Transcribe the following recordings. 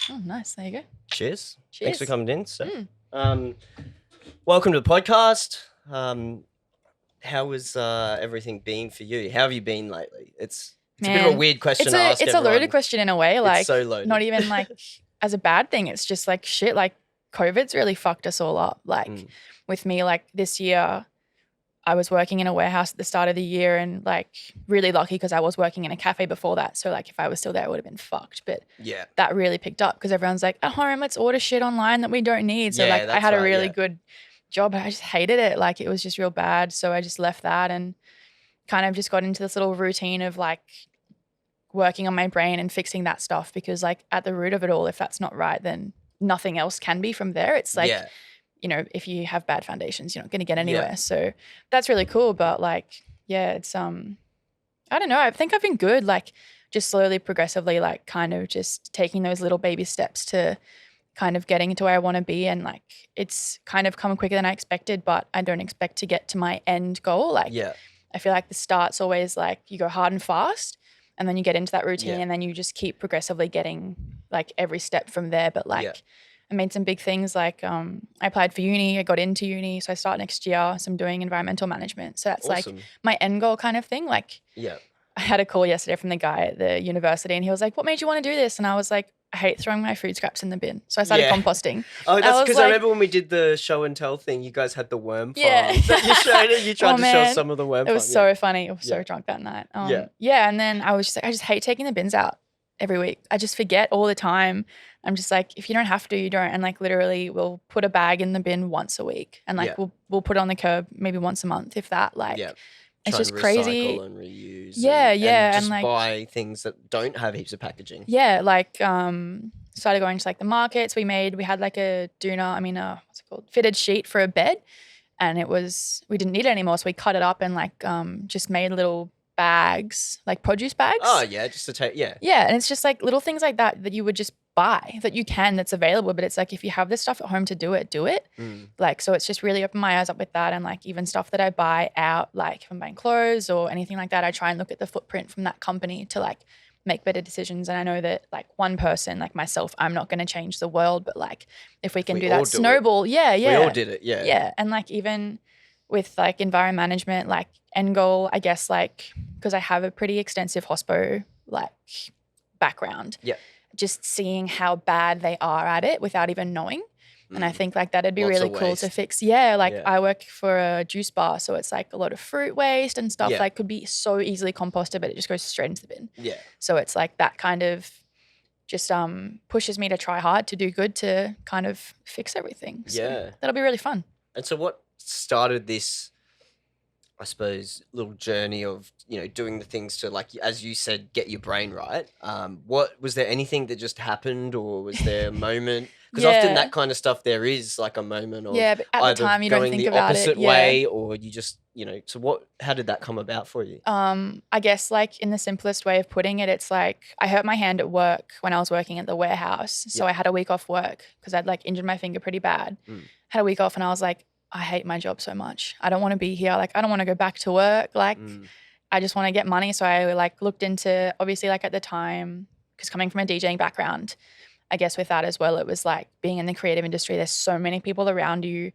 Oh, nice. There you go. Cheers. Cheers. Thanks for coming in, Steph. Welcome to the podcast. How has everything been for you? How have you been lately? It's a bit of a weird question to ask It's everyone. a loaded question in a way. Like, it's so loaded. Not even like as a bad thing. It's just like shit. Like COVID's really fucked us all up. Like with me, like this year, I was working in a warehouse at the start of the year and like really lucky because I was working in a cafe before that. So like if I was still there, I would have been fucked. But that really picked up because everyone's like, at home, let's order shit online that we don't need. So like I had a really good job. I just hated it. Like it was just real bad. So I just left that and kind of just got into this little routine of like working on my brain and fixing that stuff because like at the root of it all, if that's not right, then nothing else can be from there. It's like, you know, if you have bad foundations, you're not going to get anywhere. So that's really cool. But like, it's, I don't know. I think I've been good. Like just slowly, progressively, like kind of just taking those little baby steps to kind of getting to where I want to be. And like, it's kind of come quicker than I expected, but I don't expect to get to my end goal. Like, I feel like the start's always like you go hard and fast and then you get into that routine and then you just keep progressively getting like every step from there. But like I made some big things like I applied for uni, I got into uni. So I start next year. So I'm doing environmental management. So that's like my end goal kind of thing. Like I had a call yesterday from the guy at the university and he was like, what made you want to do this? And I was like, I hate throwing my food scraps in the bin. So I started composting. Oh, that's because I remember when we did the show and tell thing, you guys had the worm farm. That you showed it. You tried to show some of the worm farm. It was so funny. I was so drunk that night. And then I was just like, I just hate taking the bins out every week. I just forget all the time. I'm just like, if you don't have to, you don't. And like literally we'll put a bag in the bin once a week and like we'll put it on the curb maybe once a month, if that. Like it's just crazy. And reuse. And just like, buy things that don't have heaps of packaging. Like started going to like the markets. We had like a what's it called? Fitted sheet for a bed. And we didn't need it anymore. So we cut it up and like just made little bags, like produce bags. Oh yeah, just to take, Yeah, and it's just like little things like that you would just buy that's available. But it's like if you have this stuff at home to do it. Like, so it's just really opened my eyes up with that. And like even stuff that I buy out, like if I'm buying clothes or anything like that, I try and look at the footprint from that company to like make better decisions. And I know that like one person like myself, I'm not going to change the world, but like if we can do that snowball, we all did it. Yeah. And like even with like environment management, like end goal, I guess like because I have a pretty extensive hospo like background. Just seeing how bad they are at it without even knowing. And I think like that'd be really cool to fix. I work for a juice bar, so it's like a lot of fruit waste and stuff like could be so easily composted, but it just goes straight into the bin. So it's like that kind of just pushes me to try hard to do good to kind of fix everything. So that'll be really fun. And so what started this, I suppose, little journey of, you know, doing the things to, like, as you said, get your brain right? What was there anything that just happened, or was there a moment? Because often that kind of stuff, there is like a moment of but at the time you don't think about it. Going the opposite way, or you just, you know. So how did that come about for you? I guess like in the simplest way of putting it, it's like I hurt my hand at work when I was working at the warehouse. So I had a week off work because I'd like injured my finger pretty bad. Had a week off and I was like, I hate my job so much. I don't want to be here. Like, I don't want to go back to work. Like, I just want to get money. So I like looked into, obviously like at the time, because coming from a DJing background, I guess with that as well, it was like being in the creative industry, there's so many people around you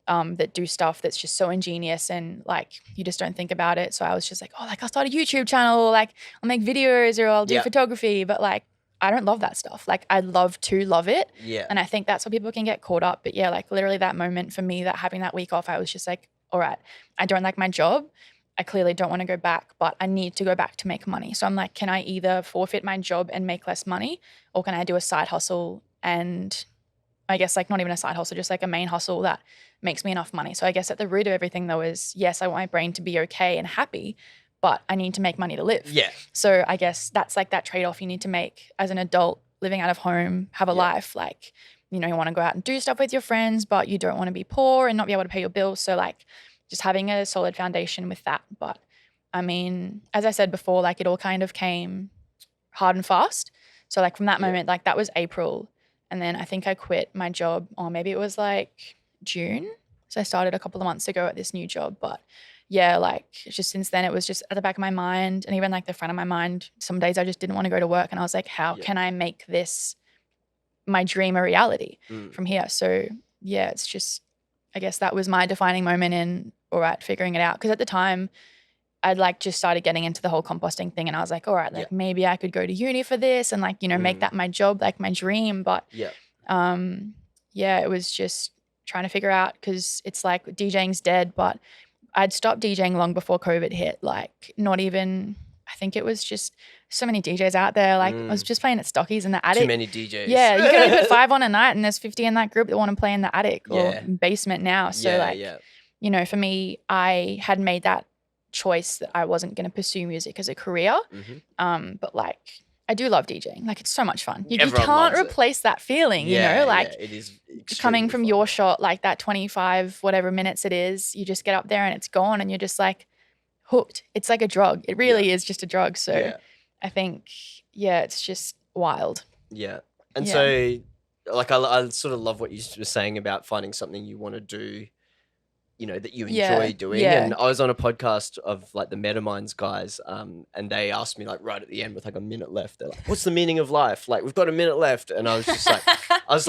that do stuff that's just so ingenious and like you just don't think about it. So I was just like, oh, like I'll start a YouTube channel, like I'll make videos or I'll do photography. But like, I don't love that stuff. Like I love to love it. And I think that's where people can get caught up. But like literally that moment for me, that having that week off, I was just like, all right, I don't like my job. I clearly don't want to go back, but I need to go back to make money. So I'm like, can I either forfeit my job and make less money, or can I do a side hustle? And I guess like not even a side hustle, just like a main hustle that makes me enough money. So I guess at the root of everything though is, yes, I want my brain to be okay and happy, but I need to make money to live. So I guess that's like that trade-off you need to make as an adult living out of home, have a life. Like, you know, you want to go out and do stuff with your friends, but you don't want to be poor and not be able to pay your bills. So like just having a solid foundation with that. But I mean, as I said before, like it all kind of came hard and fast. So like from that moment, like that was April. And then I think I quit my job, or maybe it was like June. So I started a couple of months ago at this new job. But like just since then, it was just at the back of my mind and even like the front of my mind. Some days I just didn't want to go to work and I was like, how can I make this my dream a reality Mm. from here. So yeah, it's just, I guess that was my defining moment in, all right, figuring it out. Because at the time, I'd like just started getting into the whole composting thing, and I was like, all right, like maybe I could go to uni for this and like, you know, make that my job, like my dream. But yeah, it was just trying to figure out, because it's like DJing's dead, but I'd stopped DJing long before COVID hit. Like not even, I think it was just so many DJs out there. Like I was just playing at Stockies in the attic. Too many DJs. Yeah, you can only put 5 on a night, and there's 50 in that group that want to play in the attic or basement now. So you know, for me, I had made that choice that I wasn't going to pursue music as a career. But like, I do love DJing. Like it's so much fun. You can't replace that feeling, you know, like it is coming from fun. your shot, like that 25, whatever minutes it is, you just get up there and it's gone and you're just like hooked. It's like a drug. It really is just a drug. So I think, it's just wild. Yeah. And so like, I sort of love what you were saying about finding something you want to do, you know, that you enjoy doing. And I was on a podcast of like the MetaMinds guys, and they asked me like right at the end with like a minute left, they're like, what's the meaning of life? Like, we've got a minute left. And I was just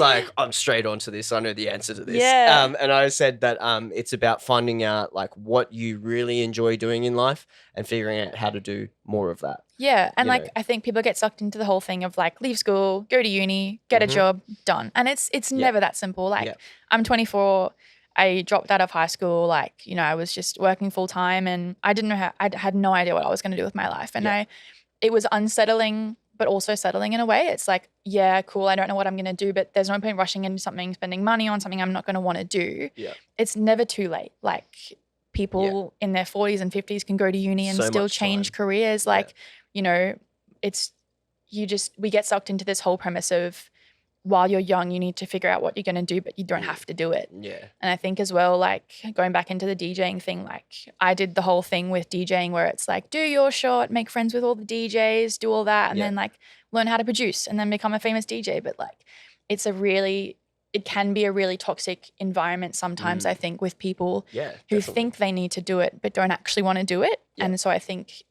like, I'm straight on to this. I know the answer to this. And I said that it's about finding out like what you really enjoy doing in life and figuring out how to do more of that. Yeah. And like, I think people get sucked into the whole thing of like, leave school, go to uni, get a job, done. And it's never that simple. Like I'm 24, I dropped out of high school. Like, you know, I was just working full time and I didn't know how, I had no idea what I was going to do with my life. And it was unsettling, but also settling in a way. It's like, yeah, cool. I don't know what I'm going to do, but there's no point rushing into something, spending money on something I'm not going to want to do. It's never too late. Like people in their 40s and 50s can go to uni and still change careers. Like, you know, we get sucked into this whole premise of, while you're young, you need to figure out what you're going to do, but you don't have to do it. And I think as well, like going back into the DJing thing, like I did the whole thing with DJing where it's like, do your shot, make friends with all the DJs, do all that, and then like learn how to produce and then become a famous DJ. But like, it can be a really toxic environment sometimes, I think, with people who think they need to do it, but don't actually want to do it. And so I think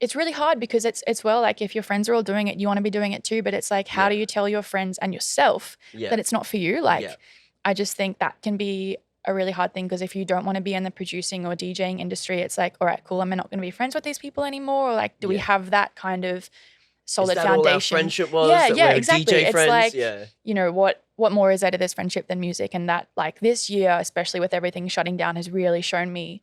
it's really hard because it's well, like if your friends are all doing it, you want to be doing it too. But it's like, how do you tell your friends and yourself that it's not for you? Like, I just think that can be a really hard thing, because if you don't want to be in the producing or DJing industry, it's like, all right, cool, I'm not going to be friends with these people anymore. Or like, do we have that kind of solid foundation? All our friendship was? Exactly. DJ friends? It's like, you know, what more is there to this friendship than music? And that, like this year, especially with everything shutting down, has really shown me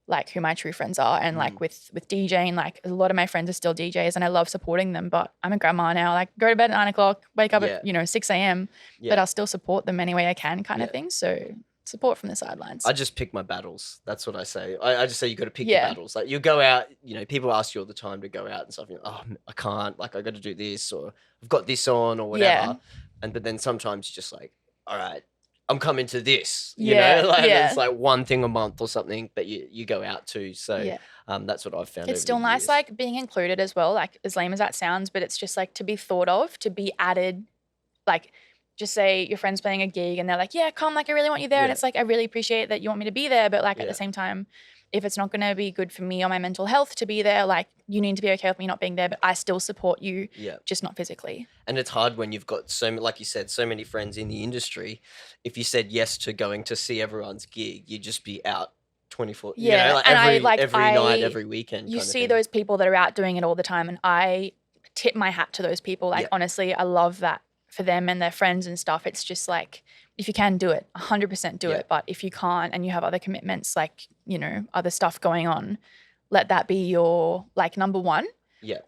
like who my true friends are. And like with DJing, like a lot of my friends are still DJs and I love supporting them, but I'm a grandma now, like go to bed at 9 o'clock, wake up at, you know, 6 a.m, but I'll still support them any way I can kind of thing. So support from the sidelines. I just pick my battles. That's what I say. I just say you got to pick your battles. Like you go out, you know, people ask you all the time to go out and stuff. You're like, oh, I can't, like I got to do this, or I've got this on or whatever. But then sometimes you're just like, all right, I'm coming to this, you know, like it's like one thing a month or something that you go out to. So that's what I've found. It's still nice, like being included as well, like as lame as that sounds, but it's just like to be thought of, to be added, like just say your friend's playing a gig and they're like, yeah, come, like I really want you there. And it's like, I really appreciate that you want me to be there. But like at the same time, if it's not going to be good for me or my mental health to be there, like you need to be okay with me not being there, but I still support you, just not physically. And it's hard when you've got like you said, so many friends in the industry. If you said yes to going to see everyone's gig, you'd just be out 24, you know, like every night, every weekend. You see those people that are out doing it all the time, and I tip my hat to those people. Like honestly, I love that for them and their friends and stuff. It's just like, if you can do it, 100% do it. But if you can't and you have other commitments, like, you know, other stuff going on, let that be your like number one.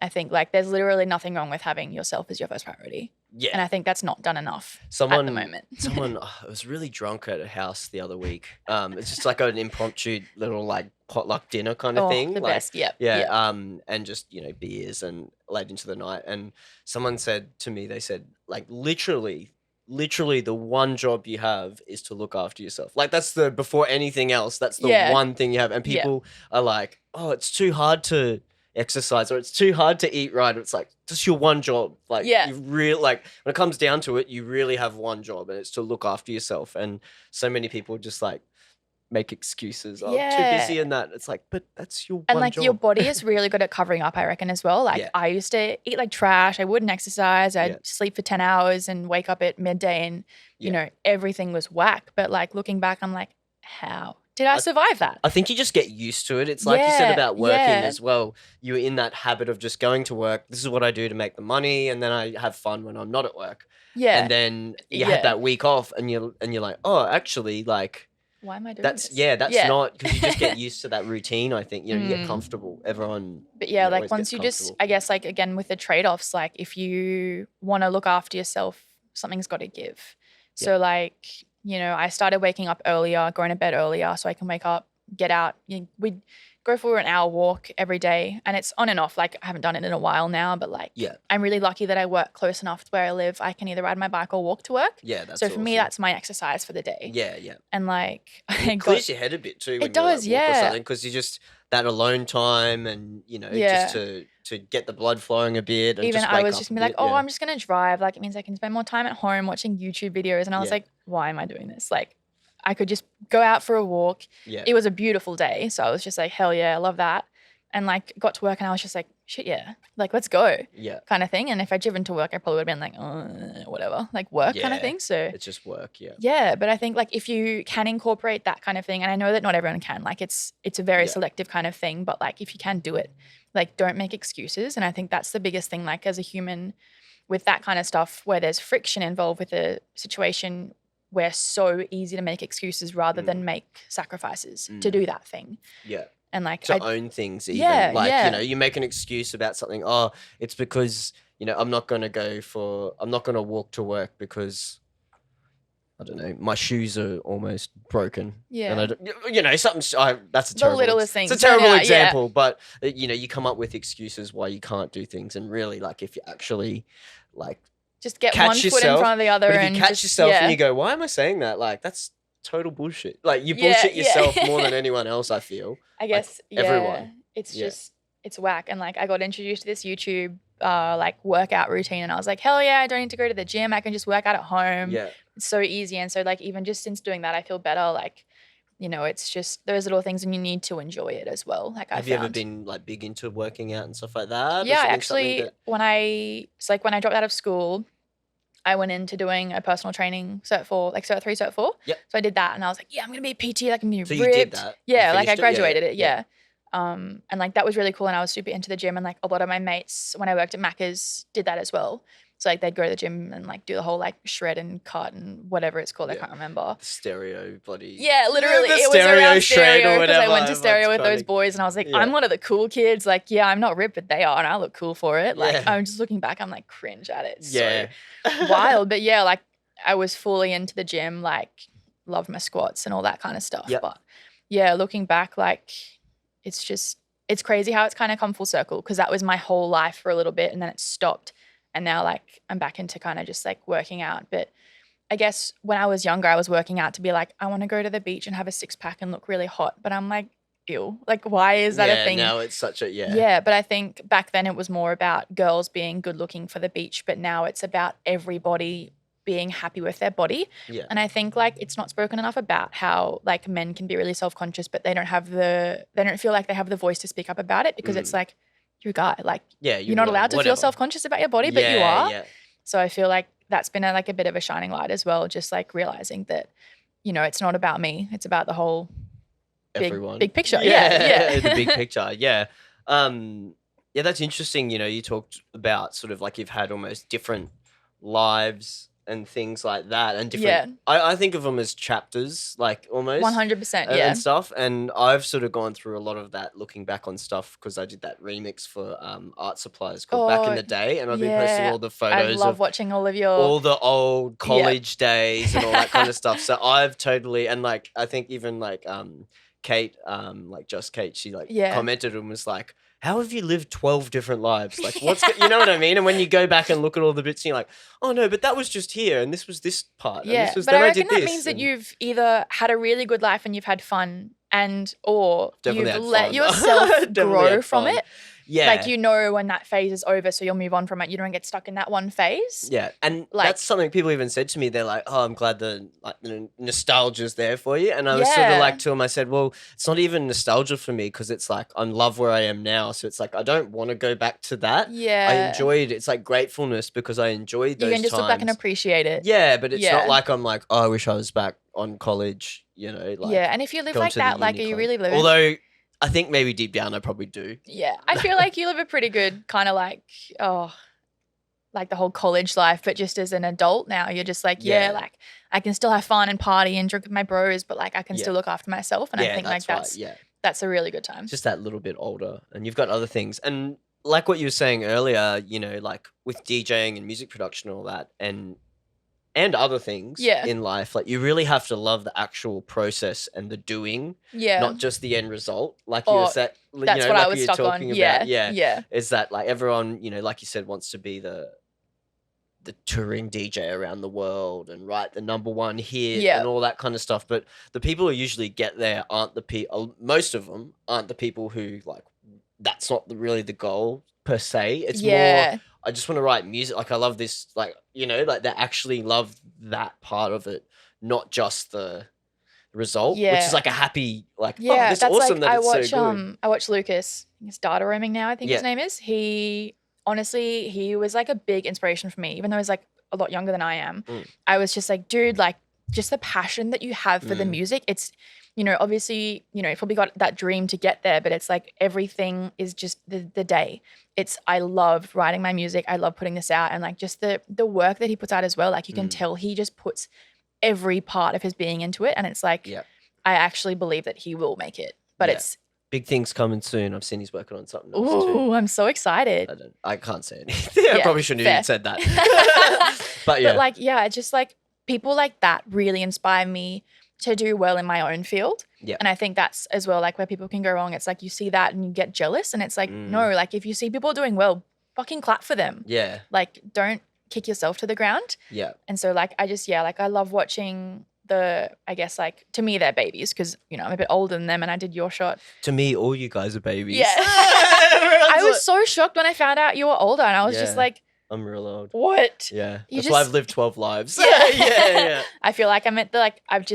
I think like there's literally nothing wrong with having yourself as your first priority. And I think that's not done enough at the moment. I was really drunk at a house the other week. It's just like an impromptu little like potluck dinner kind of thing. The like, best, and just, you know, beers and late into the night. And someone said to me, they said like literally the one job you have is to look after yourself. Like that's before anything else, that's the one thing you have. And people are like, oh, it's too hard to exercise or it's too hard to eat right. It's like, just your one job. Like you really, like when it comes down to it, you really have one job, and it's to look after yourself. And so many people just like make excuses. Oh, I'm too Yeah. busy and that. It's like, but that's your And one like job. your body is really good at covering up, I reckon, as well. Like Yeah. I used to eat like trash. I wouldn't exercise. I'd Yeah. sleep for 10 hours and wake up at midday and, you Yeah. know, everything was whack. But like looking back, I'm like, how did I survive that? I think you just get used to it. It's like you said Yeah, about working yeah. as well. You're in that habit of just going to work. This is what I do to make the money, and then I have fun when I'm not at work. Yeah. And then you Yeah. had that week off, and you're like, oh, actually, like Why am I doing that's this? that's not, because you just get used to that routine. I think, you know, you get comfortable. Everyone, But yeah, you know, like always once gets you just, comfortable. I guess, like again with the trade-offs, like if you want to look after yourself, something's got to give. So like, you know, I started waking up earlier, going to bed earlier so I can wake up, get out. We'd go for an hour walk every day, and it's on and off. Like I haven't done it in a while now, but like I'm really lucky that I work close enough to where I live. I can either ride my bike or walk to work. Yeah, that's so for me, awesome. that's my exercise for the day. Yeah, yeah. And like It clears your head a bit too. When It does, you like, walk or yeah. something, because you just that alone time, and you know, Yeah. just to get the blood flowing a bit. And Even just I wake was up just a gonna be like, bit, oh, I'm just gonna drive. Like it means I can spend more time at home watching YouTube videos. And I was Yeah. like, why am I doing this? Like I could just go out for a walk. Yeah. It was a beautiful day. So I was just like, hell yeah, I love that. And like got to work and I was just like, shit yeah, like let's go. Yeah. Kind of thing. And if I'd driven to work, I probably would have been like, whatever, like work kind of thing. So it's just work, yeah. yeah, but I think like if you can incorporate that kind of thing, and I know that not everyone can, like it's a very selective kind of thing, but like if you can do it, like don't make excuses. And I think that's the biggest thing, like as a human with that kind of stuff where there's friction involved with a situation, we're so easy to make excuses rather than make sacrifices to do that thing. Yeah. And like to own things even. Yeah, like, yeah. you know, you make an excuse about something. Oh, it's because, you know, I'm not going to walk to work because, I don't know, my shoes are almost broken. Yeah. And I don't, you know, that's a The terrible, littlest things. it's a terrible Yeah, yeah. example, but you know, you come up with excuses why you can't do things. And really, like, if you actually like just get catch one foot in yourself, front of the other, but if and you catch just, yourself and you go, why am I saying that? Like, that's total bullshit. Like, you bullshit yourself more than anyone else, I feel. I guess everyone. It's just it's whack. And like I got introduced to this YouTube like workout routine, and I was like, hell yeah, I don't need to go to the gym. I can just work out at home. Yeah. It's so easy. And so like even just since doing that, I feel better. Like, you know, it's just those little things, and you need to enjoy it as well. Like Have you ever been like big into working out and stuff like that? Yeah, Or something actually, that- when I dropped out of school, I went into doing a personal training cert 3, cert 4. Yep. So I did that, and I was like, yeah, I'm gonna be a PT. Like I'm gonna be So ripped. you did that? You Yeah, like I finished it? Yeah, graduated it. yeah. And like that was really cool, and I was super into the gym, and like a lot of my mates when I worked at Macca's did that as well. So like they'd go to the gym and like do the whole like shred and cut and whatever it's called. I can't remember. The stereo bloody. Yeah, literally, the it was stereo around shred or stereo because I whatever, went to stereo everyone's with those trying to- boys, and I was like, Yeah. I'm one of the cool kids. Like, yeah, I'm not ripped, but they are, and I look cool for it. Like, Yeah. I'm just looking back, I'm like cringe at it. It's Yeah. so wild, but yeah, like I was fully into the gym, like loved my squats and all that kind of stuff. Yep. But yeah, looking back, like it's crazy how it's kind of come full circle, because that was my whole life for a little bit, and then it stopped, and now like I'm back into kind of just like working out. But I guess when I was younger, I was working out to be like, I want to go to the beach and have a 6-pack and look really hot, but I'm like, ew, like why is that a thing? Now it's such a Yeah, but I think back then it was more about girls being good looking for the beach, but now it's about everybody being happy with their body. Yeah. And I think like it's not spoken enough about how like men can be really self-conscious, but they don't feel like they have the voice to speak up about it, because it's like, you're a guy, like you're not allowed to feel self-conscious about your body, but you are. Yeah. So I feel like that's been like a bit of a shining light as well, just like realizing that, you know, it's not about me, it's about the whole big picture. Yeah. The big picture. Yeah. Yeah, that's interesting. You know, you talked about sort of like you've had almost different lives and things like that, and different. I think of them as chapters, like almost 100%. and stuff. And I've sort of gone through a lot of that, looking back on stuff, because I did that remix for art supplies called Back in the Day, and I've been posting all the I photos love of watching all of your all the old college days and all that kind of stuff. So I've totally, and like I think even like Kate, like Just Kate, she like commented and was like, how have you lived 12 different lives? Like, you know what I mean? And when you go back and look at all the bits, and you're like, oh no, but that was just here, and this was this part. Yeah, and this was, but then I I did reckon that this, means that and you've either had a really good life and you've had fun, or Definitely you've had let fun. yourself Definitely grow had from fun. it. Yeah. Like, you know when that phase is over, so you'll move on from it. You don't get stuck in that one phase. Yeah, and Like- that's something people even said to me. They're like, "Oh, I'm glad the nostalgia's there for you." And I was sort of Yeah. like to them, I said, "Well, it's not even nostalgia for me because it's like I love where I am now. So it's like I don't want to go back to that. I Yeah. enjoyed it's like gratefulness because I enjoyed those You can just look back and times. appreciate it. Yeah, but it's Yeah. not like I'm like, oh, I wish I was back on college. You know, like Yeah, and if you live going like to the that, like, are uni you club. really living? Although I think maybe deep down I probably do. Yeah, I feel like you live a pretty good kind of like, like the whole college life, but just as an adult now, you're just like, Yeah. like I can still have fun and party and drink with my bros, but like I can Yeah. still look after myself. And I think like right. Yeah. that's a really good time. Just that little bit older, and you've got other things. And like what you were saying earlier, you know, like with DJing and music production and all that, and other things Yeah. in life, like you really have to love the actual process and the doing, Yeah. not just the end result. Like you were That's you what know, I like was you're stuck on. talking Yeah. about. Yeah. Yeah. Is that like everyone, you know, like you said, wants to be the touring DJ around the world and write the #1 hit Yeah. and all that kind of stuff. But the people who usually get there aren't the people. Most of them aren't the people who like. That's not really the goal per se. It's Yeah. more. I just want to write music. Like I love this. Like you know, like they actually love that part of it, not just the result, which Yeah. is like a happy like. Yeah, oh, that's that's awesome like that I it's watch so good. I watch Lucas. He's data roaming now, I think his Yeah. name is. He honestly, he was like a big inspiration for me, even though he's like a lot younger than I am. Mm. I was just like, dude, like just the passion that you have for the Mm. music. It's, you know, obviously, you know, you've probably got that dream to get there, but it's like everything is just the day. It's I love writing my music. I love putting this out, and like just the work that he puts out as well. Like you can tell he just puts every part of his being into it, and it's like Yeah. I actually believe that he will make it. But Yeah. it's Big things coming soon. I've seen he's working on something else too. ooh, I'm so excited. I can't say anything. I Yeah, probably shouldn't have even fair. said that. But yeah. But like, yeah, it's just like people like that really inspire me to do well in my own field. Yeah. And I think that's as well like where people can go wrong. It's like you see that and you get jealous, and it's like, no, like if you see people doing well, fucking clap for them. Yeah. Like don't kick yourself to the ground. Yeah. And so like I just, yeah, like I love watching I guess like to me they're babies because, you know, I'm a bit older than them and I did Your Shot. To me, all you guys are babies. Yeah. I was so shocked when I found out you were older, and I was just Yeah. like, I'm real old. what? Yeah. You That's why I've just- lived 12 lives. Yeah. yeah. I feel like I'm at the like I've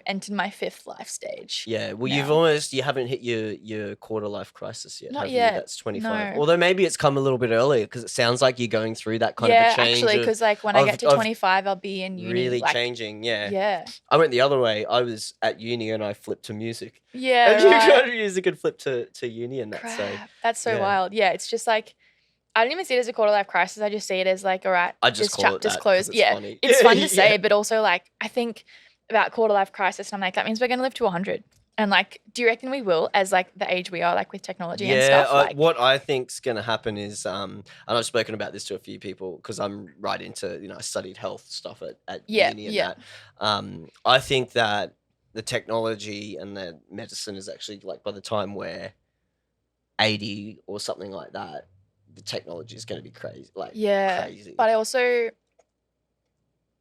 entered my 5th life stage. Yeah. Well, now. you haven't hit your quarter life crisis yet. Not have yet, You? That's 25. no. Although maybe it's come a little bit earlier because it sounds like you're going through that kind Yeah, of a change. actually, of because like when I get to of 25, I'll be in uni. really like, changing. Yeah. Yeah. I went the other way. I was at uni and I flipped to music. Yeah. And you right. got music and flip to uni and that. So Crap. That's so yeah. wild. Yeah, it's just like I don't even see it as a quarter life crisis. I just see it as like, all right, I just this call it chapter's that 'cause closed. it's Yeah, funny. it's fun to say, Yeah. but also like I think about quarter life crisis, and I'm like, that means we're gonna live to 100. And like, do you reckon we will, as like the age we are, like with technology and stuff? Like, what I think's going to happen is, and I've spoken about this to a few people because I'm right into, you know, I studied health stuff at Yeah, uni and yeah. that. I think that the technology and the medicine is actually like by the time we're 80 or something like that, the technology is going to be crazy. Like yeah, crazy. but I also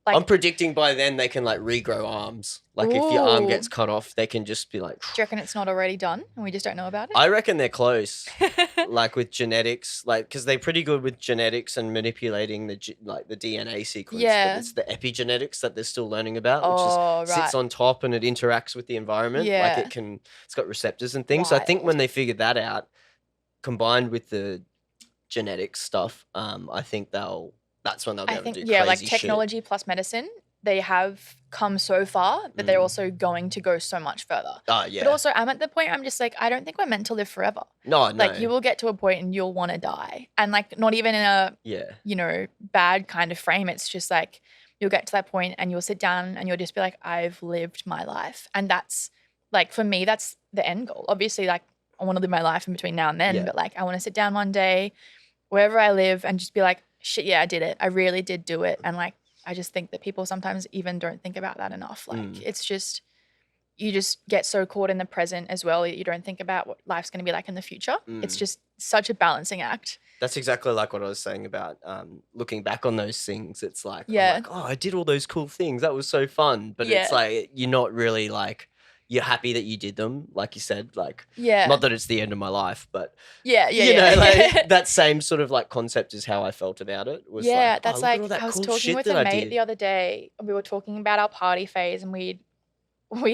like. I'm predicting by then they can like regrow arms. Like if your arm Ooh. gets cut off, they can just be like. Do you reckon it's not already done and we just don't know about it? I reckon they're close. Like with genetics, like because they're pretty good with genetics and manipulating the the DNA sequence. Yeah. But it's the epigenetics that they're still learning about, which Oh, is sits right. on top and it interacts with the environment. Yeah. Like it's got receptors and things. So I think Wild. when they figure that out, combined with the genetics stuff, I think that's when they'll be I able think to do yeah, like crazy shit. technology plus medicine, they have come so far, but they're Mm. also going to go so much further. Oh yeah. But also, I'm at the point where I'm just like, I don't think we're meant to live forever. no. Like, you will get to a point and you'll want to die, and like not even in a Yeah. bad kind of frame. It's just like you'll get to that point and you'll sit down and you'll just be like, I've lived my life, and that's like for me, that's the end goal. Obviously, like I want to live my life in between now and then, Yeah. but like I want to sit down one day, wherever I live, and just be like, shit, yeah, I did it. I really did do it, and like. I just think that people sometimes even don't think about that enough. Like it's just, you just get so caught in the present as well. You don't think about what life's going to be like in the future. It's just such a balancing act. That's exactly like what I was saying about looking back on those things. It's like, Yeah. I'm like, oh, I did all those cool things. That was so fun. But Yeah. it's like, you're not really like, you're happy that you did them, like you said, like Yeah. not that it's the end of my life, but Yeah. you know, like that same sort of like concept is how I felt about it. Was Yeah, like, oh, that's look at all like that I was cool talking shit with that a I mate did. the other day. We were talking about our party phase, and we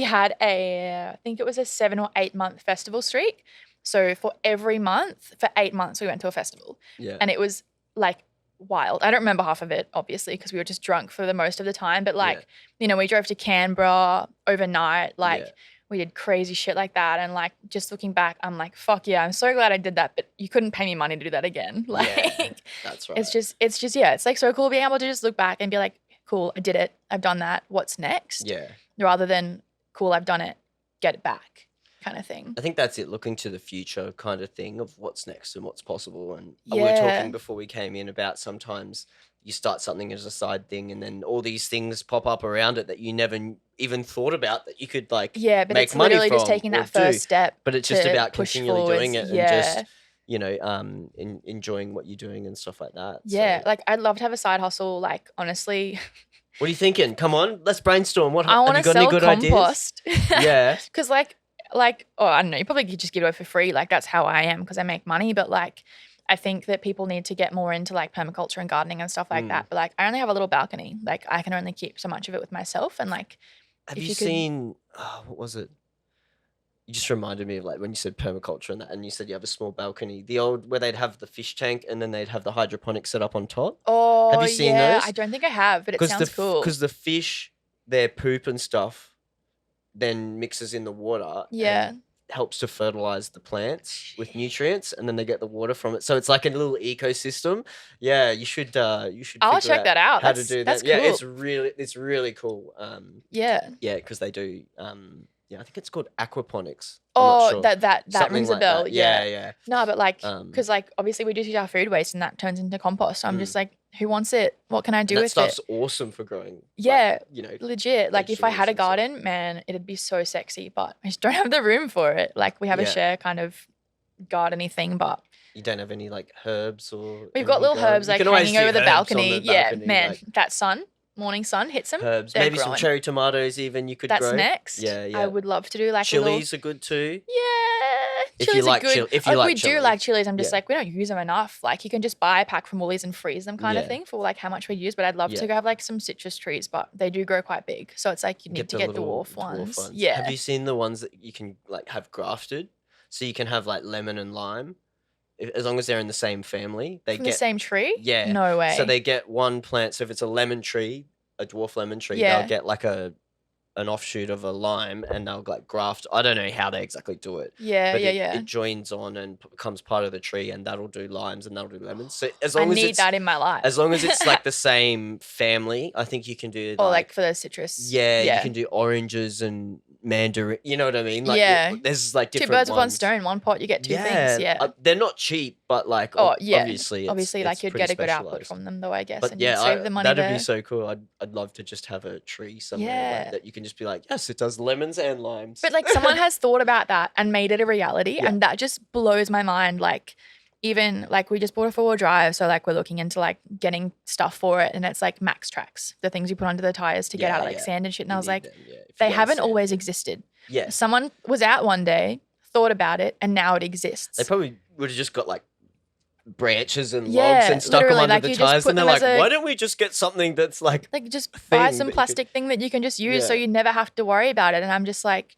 had I think it was a 7 or 8 month festival streak. So for every month, for 8 months, we went to a festival, Yeah. and it was like wild. I don't remember half of it, obviously, because we were just drunk for the most of the time. But like, we drove to Canberra overnight, like. Yeah. We did crazy shit like that. And like, just looking back, I'm like, fuck yeah, I'm so glad I did that. But you couldn't pay me money to do that again. Like, Yeah, that's right. it's just, yeah, it's like so cool being able to just look back and be like, cool, I did it. I've done that. What's next? Yeah. Rather than, cool, I've done it. Get it back kind of thing. I think that's it, looking to the future kind of thing of what's next and what's possible. And we were Yeah. talking before we came in about sometimes you start something as a side thing and then all these things pop up around it that you never even thought about that you could like Yeah, but make it's money literally just from taking or that first do. step. But it's just to about push continually doing it forwards. and just, you know, enjoying what you're doing and stuff like that. Yeah, So like I'd love to have a side hustle, like honestly. what are you thinking? Come on, let's brainstorm. What I have want you to got any sell good compost. Yeah. Because like, oh, I don't know, you probably could just give it away for free. Like that's how I am because I make money. But like, I think that people need to get more into like permaculture and gardening and stuff like that. But like, I only have a little balcony. Like I can only keep so much of it with myself. And like, Have you seen, what was it? You just reminded me of like when you said permaculture and that, and you said you have a small balcony. The old where they'd have the fish tank and then they'd have the hydroponic set up on top. Oh, have you seen those? I don't think I have, but it sounds cool. Because the fish, their poop and stuff, then mixes in the water. And helps to fertilize the plants with nutrients, and then they get the water from it. So it's like a little ecosystem. Yeah, you should. I'll check that out. How to do that? That's cool. Yeah, it's really cool. Yeah, because they do. I think it's called aquaponics. Oh, sure. that Something rings a like bell. that. Yeah. Yeah. No, but like, because like obviously we just use our food waste and that turns into compost. So I'm just like, who wants it? What can I do And with that it? stuff's awesome for growing. Yeah, like, legit. Like if I had a vegetables and stuff. garden, man, it'd be so sexy. But I just don't have the room for it. Like we have a share kind of gardeny thing, but you don't have any like herbs or. we've got little herbs like hanging over the balcony. Yeah, man, like, that morning sun hits them. herbs, they're maybe growing. some cherry tomatoes even you could That's grow. next. Yeah. I would love to do like chilies are good too. Yeah, If chilies you like are good. chili, if you like we chili. do like chilies. I'm just like we don't use them enough. Like you can just buy a pack from Woolies and freeze them, kind of Yeah. thing, for like how much we use. But I'd love to have like some citrus trees, but they do grow quite big, so it's like you need to get dwarf ones. Yeah. Have you seen the ones that you can like have grafted? So you can have like lemon and lime, as long as they're in the same family. They From get the same tree? Yeah. No way. So they get one plant. So if it's a lemon tree, a dwarf lemon tree, Yeah. they'll get like an offshoot of a lime, and they'll like graft. I don't know how they exactly do it. Yeah, but yeah. It joins on and becomes part of the tree, and that'll do limes and that'll do lemons. So as I long as need it's that in my life. as long as it's like the same family, I think you can do. or like for the citrus. Yeah, you can do oranges and mandarin. You know what I mean? Like, Yeah. there's like two different birds with one ones. stone, one pot, you get two things. Yeah. They're not cheap, but like obviously, like it's you'd pretty get a good output specialised. from them, though, I guess. But and yeah, you'd save the money that'd there. be so cool. I'd love to just have a tree somewhere Yeah. like that you can just be like, yes, it does lemons and limes. But like someone has thought about that and made it a reality, and that just blows my mind. Like even like we just bought a 4-wheel drive, so like we're looking into like getting stuff for it, and it's like max tracks, the things you put under the tires to get out of like sand and shit. And I was like, they haven't always existed. Yeah. Someone was out one day, thought about it, and now it exists. They probably would have just got like branches and Yeah, logs and stuck them literally, under like, the you just tires, put and they're them like, as a- why don't we just get something that's like just thing buy that some you could- plastic thing that you can just use so Yeah. you never have to worry about it. And I'm just like,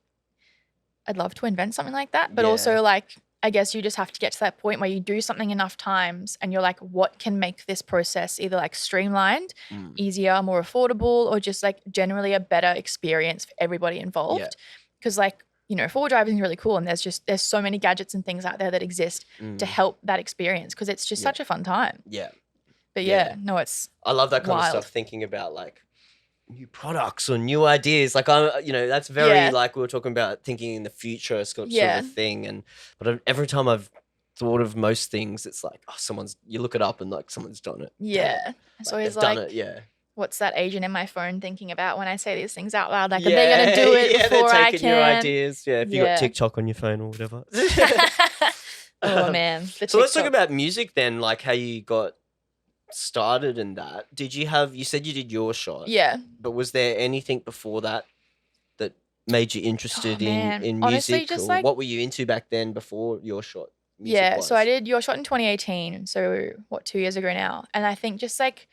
I'd love to invent something like that. But Yeah. also like, I guess you just have to get to that point where you do something enough times and you're like, what can make this process either like streamlined, easier, more affordable, or just like generally a better experience for everybody involved? Because like, 4-wheel driving is really cool, and there's so many gadgets and things out there that exist to help that experience, because it's just such a fun time. Yeah. But it's I love that kind wild. of stuff, thinking about like new products or new ideas. Like that's very like we were talking about thinking in the future sort of a thing. But every time I've thought of most things, it's like, you look it up and like someone's done it. Yeah. It's always they've like, done it, yeah. What's that agent in my phone thinking about when I say these things out loud? Like, are they going to do it before they're I taking can? your ideas. Yeah, if you got TikTok on your phone or whatever. Oh, man. So let's talk about music then, like how you got started in that. You said you did your shot. Yeah. But was there anything before that made you Oh interested man, in honestly, music, just or like what were you into back then before your shot, music yeah. So I wise? did Your Shot in 2018. So what, 2 years ago now? And I think just like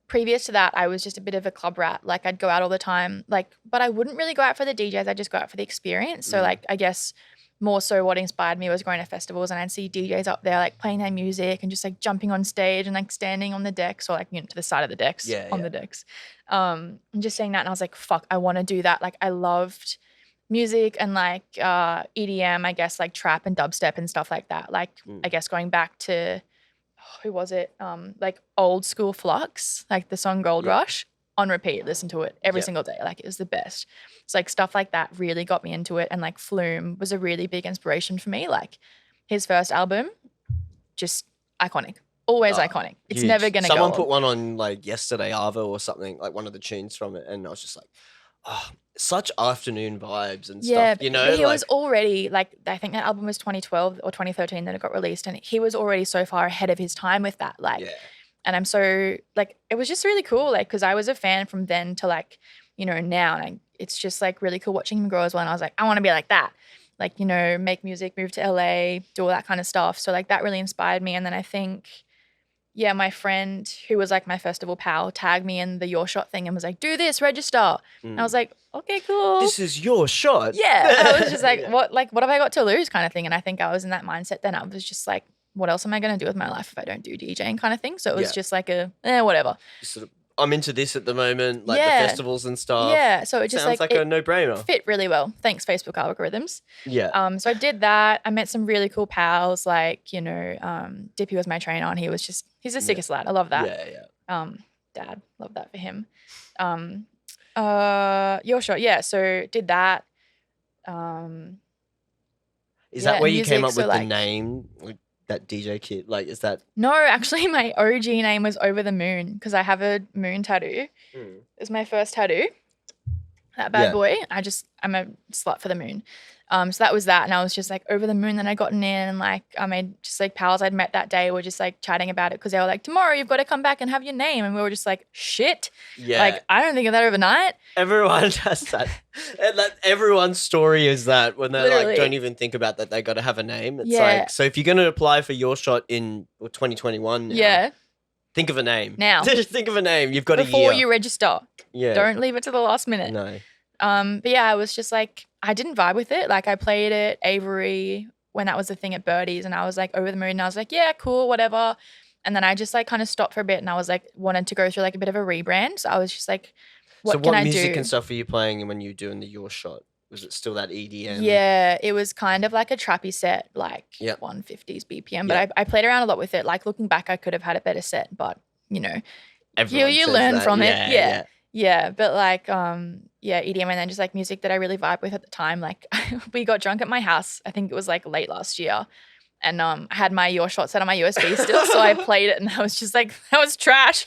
previous to that, I was just a bit of a club rat. Like I'd go out all the time, like, but I wouldn't really go out for the DJs. I'd just go out for the experience. So Mm. like, I guess more so what inspired me was going to festivals and I'd see DJs up there like playing their music and just like jumping on stage and like standing on the decks or like, to the side of the decks, Yeah, on yeah. the decks. And just saying that, and I was like, fuck, I want to do that. Like I loved music and like EDM, I guess, like trap and dubstep and stuff like that. Like I guess going back to who was it? Like old school Flux, like the song Gold Yeah. Rush, on repeat, listen to it every Yep. single day. Like it was the best. It's like stuff like that really got me into it. And like Flume was a really big inspiration for me. Like his first album, just iconic. Always iconic. It's Huge. never gonna Someone go put old. one on like yesterday, Ava or something, like one of the tunes from it, and I was just like, oh, such afternoon vibes and Yeah, stuff, but he like, was already like, I think that album was 2012 or 2013 that it got released, and he was already so far ahead of his time with that. Like, yeah, and I'm so like, it was just really cool, like, because I was a fan from then to like, now, and it's just like really cool watching him grow as well. And I was like, I want to be like that, like, make music, move to LA, do all that kind of stuff. So like that really inspired me. And then I think, yeah, my friend who was like my festival pal tagged me in the Your Shot thing and was like, do this, register. And I was like, okay, cool. this is your shot. Yeah. And I was just like, Yeah. what have I got to lose kind of thing. And I think I was in that mindset then. I was just like, what else am I going to do with my life if I don't do DJing kind of thing? So it was Yeah. just like whatever. Just sort of, I'm into this at the moment, like the Yeah. festivals and stuff. Yeah. So it just Sounds like a it no-brainer. fit really well. Thanks, Facebook algorithms. Yeah. So I did that. I met some really cool pals, like, Dippy was my trainer and he's the sickest lad. I love that. Yeah. Dad, love that for him. Your Shot, yeah. So did that. Is that where you came music, up so, with the like- name, like that DJ kid? Like, is that? No, actually my OG name was Over the Moon because I have a moon tattoo. Mm. It's my first tattoo. That bad Yeah. boy. I'm a slut for the moon. So that was that. And I was just like over the moon. Then I gotten in and like I made just like pals I'd met that day were just like chatting about it because they were like, tomorrow you've got to come back and have your name. And we were just like, shit. Yeah. Like I don't think of that overnight. Everyone does that. And everyone's story is that when they like Literally. don't even think about that they got to have a name. It's Yeah. like, so if you're going to apply for your shot in 2021 now, Yeah. think of a name. Now. Just think of a name. You've got a Before year. you register. Yeah. Don't leave it to the last minute. No. But yeah, I was just like, I didn't vibe with it. Like I played at Avery when that was the thing at Birdie's and I was like over the moon and I was like, yeah, cool, whatever. And then I just like kind of stopped for a bit and I was like, wanted to go through like a bit of a rebrand. So I was just like, what can I do? So what music and stuff were you playing when you were doing the Your Shot? Was it still that EDM? Yeah, it was kind of like a trappy set, like Yep. 150s BPM. But I played around a lot with it. Like looking back, I could have had a better set, but Everyone you says learn that. from it. Yeah. Yeah, but like EDM and then just like music that I really vibe with at the time. Like we got drunk at my house. I think it was like late last year. And I had my Your Shot set on my USB still, so I played it and I was just like, that was trash.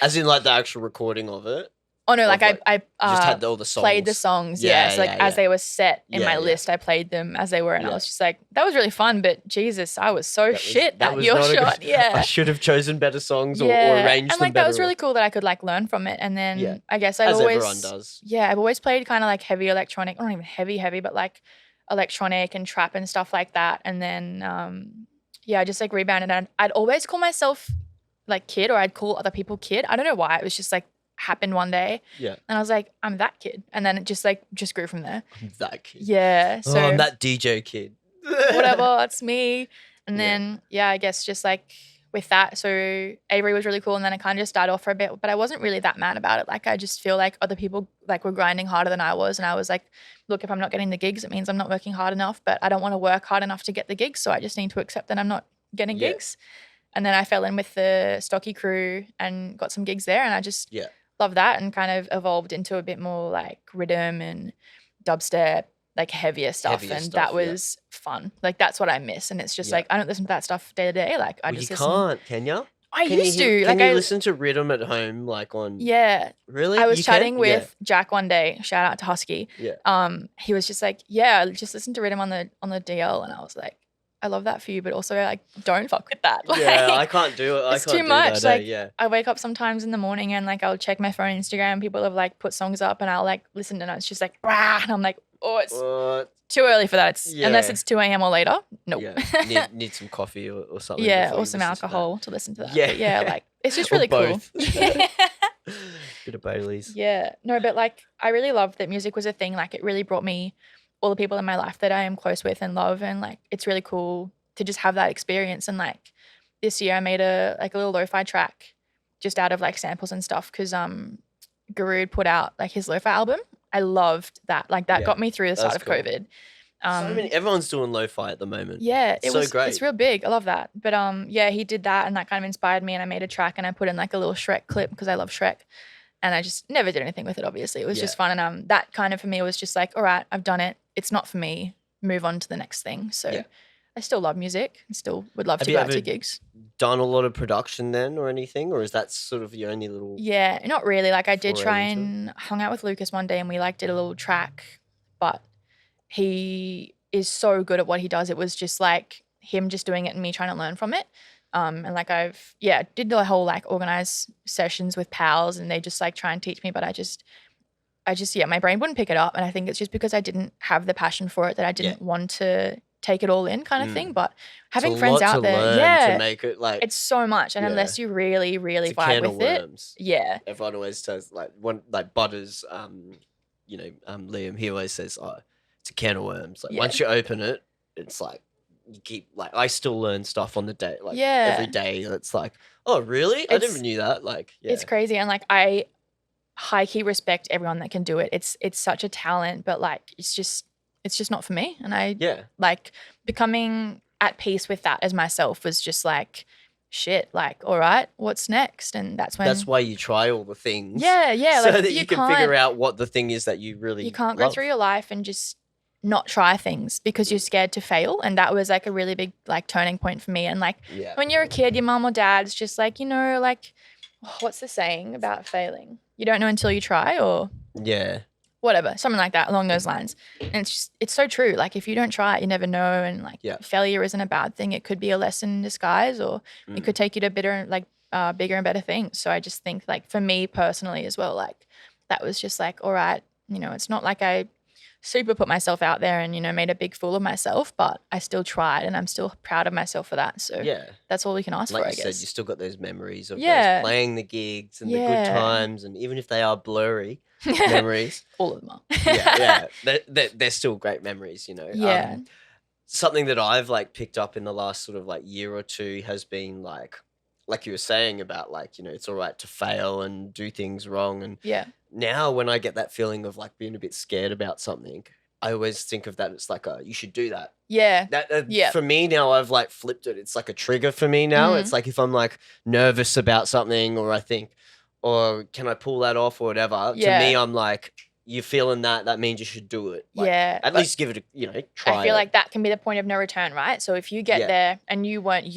As in like the actual recording of it? Oh no, like Of, I you just had all the songs. played the songs, Yeah, So like yeah, as yeah. they were set in Yeah, my yeah. list, I played them as they were, and I Yeah. was just like, that was really fun. But Jesus, I was so That was- shit that at was Your not a Shot. good- Yeah, I should have chosen better songs or yeah, arranged and them like better. that was really cool that I could like learn from it. And then Yeah. I guess As always, everyone does. yeah, I've always played kind of like heavy electronic, not even heavy, but like electronic and trap and stuff like that. And then I just like rebounded. And I'd always call myself like kid, or I'd call other people kid. I don't know why. It was just like happened one day. Yeah. And I was like, I'm that kid. And then it just grew from there. I'm that kid. Yeah. So I'm that DJ kid. whatever, it's me. And Yeah. then I guess just like with that. So Avery was really cool. And then I kind of just started off for a bit, but I wasn't really that mad about it. Like I just feel like other people like were grinding harder than I was. And I was like, look, if I'm not getting the gigs, it means I'm not working hard enough, but I don't want to work hard enough to get the gigs. So I just need to accept that I'm not getting Yeah. gigs. And then I fell in with the Stocky crew and got some gigs there. And I just Yeah. love that and kind of evolved into a bit more like rhythm and dubstep, like heavier stuff. Heavier And stuff, that yeah. was fun. Like that's what I miss. And it's just Yeah. like, I don't listen to that stuff day to day. Like I Well, just you listen. can't, can you? I Can used you, to. Can Like you I listen to rhythm at home, like on? yeah. Really? I was You chatting can? with Jack one day. Shout out to Husky. Yeah. He was just like, yeah, just listen to rhythm on the DL. And I was like, I love that for you, but also like don't fuck with that. Like, Yeah, I can't do it. I it's can't too do much. that. Like Yeah. I wake up sometimes in the morning and like I'll check my phone, Instagram. People have like put songs up, and I'll like listen, and it's just like, rah, and I'm like, oh, it's What? too early for that. It's unless Yeah. it's 2 a.m. or later. Nope. Yeah. Need some coffee or something. Yeah, before or you some listen to that. alcohol to listen to that. Yeah. But yeah, like it's just Or really cool. both. Bit of Bailey's. Yeah. No, but like I really loved that music was a thing. Like it really brought me all the people in my life that I am close with and love, and like it's really cool to just have that experience. And like this year I made a little lo-fi track just out of like samples and stuff, because Guru put out like his lo-fi album. I loved that. Like that Yeah, got me through the start that's of cool. COVID. So many. Everyone's doing lo-fi at the moment. Yeah, So great. it's real big. I love that. But yeah, he did that, and that kind of inspired me, and I made a track and I put in like a little Shrek clip because I love Shrek. And I just never did anything with it, obviously. It was just fun. And that kind of for me was just like, all right, I've done it. It's not for me. Move on to the next thing. So I still love music and still would love to go out to gigs. Done a lot of production then or anything? Or is that sort of your only little... Yeah, not really. Like I did foray try into and hung out with Lucas one day and we like did a little track, but he is so good at what he does. It was just like him just doing it and me trying to learn from it. And like I've, did the whole like organize sessions with pals and they just like try and teach me, but I just, my brain wouldn't pick it up. And I think it's just because I didn't have the passion for it that I didn't want to take it all in kind of thing. But having friends out there, to make it like... it's so much. And unless you really, really it's a vibe can with of worms. it, Everyone always says like Butters, Liam, he always says, oh, it's a can of worms. Like once you open it, it's like, you keep like I still learn stuff on the day, like every day. It's like, oh really? I never knew that. Like, it's crazy, and like I high key respect everyone that can do it. It's such a talent, but like it's just not for me. And I like becoming at peace with that as myself was just like shit. Like, all right, what's next? And that's why you try all the things. Yeah, so like, that you can figure out what the thing is that you really can't go through your life and just not try things because you're scared to fail. And that was like a really big like turning point for me. And like when you're a kid, your mom or dad's just like, like what's the saying about failing? You don't know until you try, or whatever, something like that along those lines. And it's so true. Like if you don't try it, you never know. And like failure isn't a bad thing. It could be a lesson in disguise, or it could take you to bigger and better things. So I just think like for me personally as well, like that was just like, all right, it's not like I super put myself out there and, made a big fool of myself, but I still tried and I'm still proud of myself for that. So that's all we can ask for, I guess. Like you said, you still got those memories of those playing the gigs and the good times, and even if they are blurry memories. All of them are. They're still great memories, something that I've like picked up in the last sort of like year or two has been like you were saying about like, it's all right to fail and do things wrong. And now when I get that feeling of like being a bit scared about something, I always think of that. It's like, you should do that. Yeah. For me now, I've like flipped it. It's like a trigger for me now. It's like if I'm like nervous about something, or I think, or can I pull that off or whatever, to me, I'm like, you're feeling that means you should do it. Like, at least give it a, try I feel like that can be the point of no return, right? So if you get there and you weren't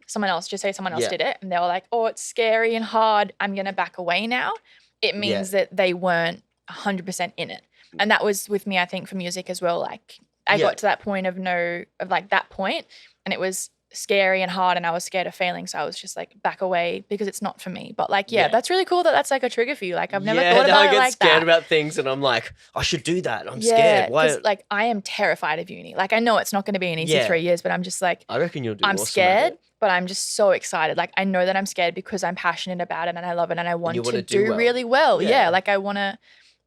someone else, just say someone else did it and they were like, oh, it's scary and hard, I'm going to back away now. It means that they weren't 100% in it. And that was with me, I think, for music as well. Like I got to that point of that point, and it was scary and hard and I was scared of failing. So I was just like, back away because it's not for me. But like, that's really cool that that's like a trigger for you. Like I've never thought about it like that. I get scared about things and I'm like, I should do that. I'm scared. Why? Like I am terrified of uni. Like I know it's not going to be an easy 3 years, but I'm just like, I reckon you'll do I'm awesome scared, but I'm just so excited. Like I know that I'm scared because I'm passionate about it and I love it and I want to do really well. Yeah. Like I want to,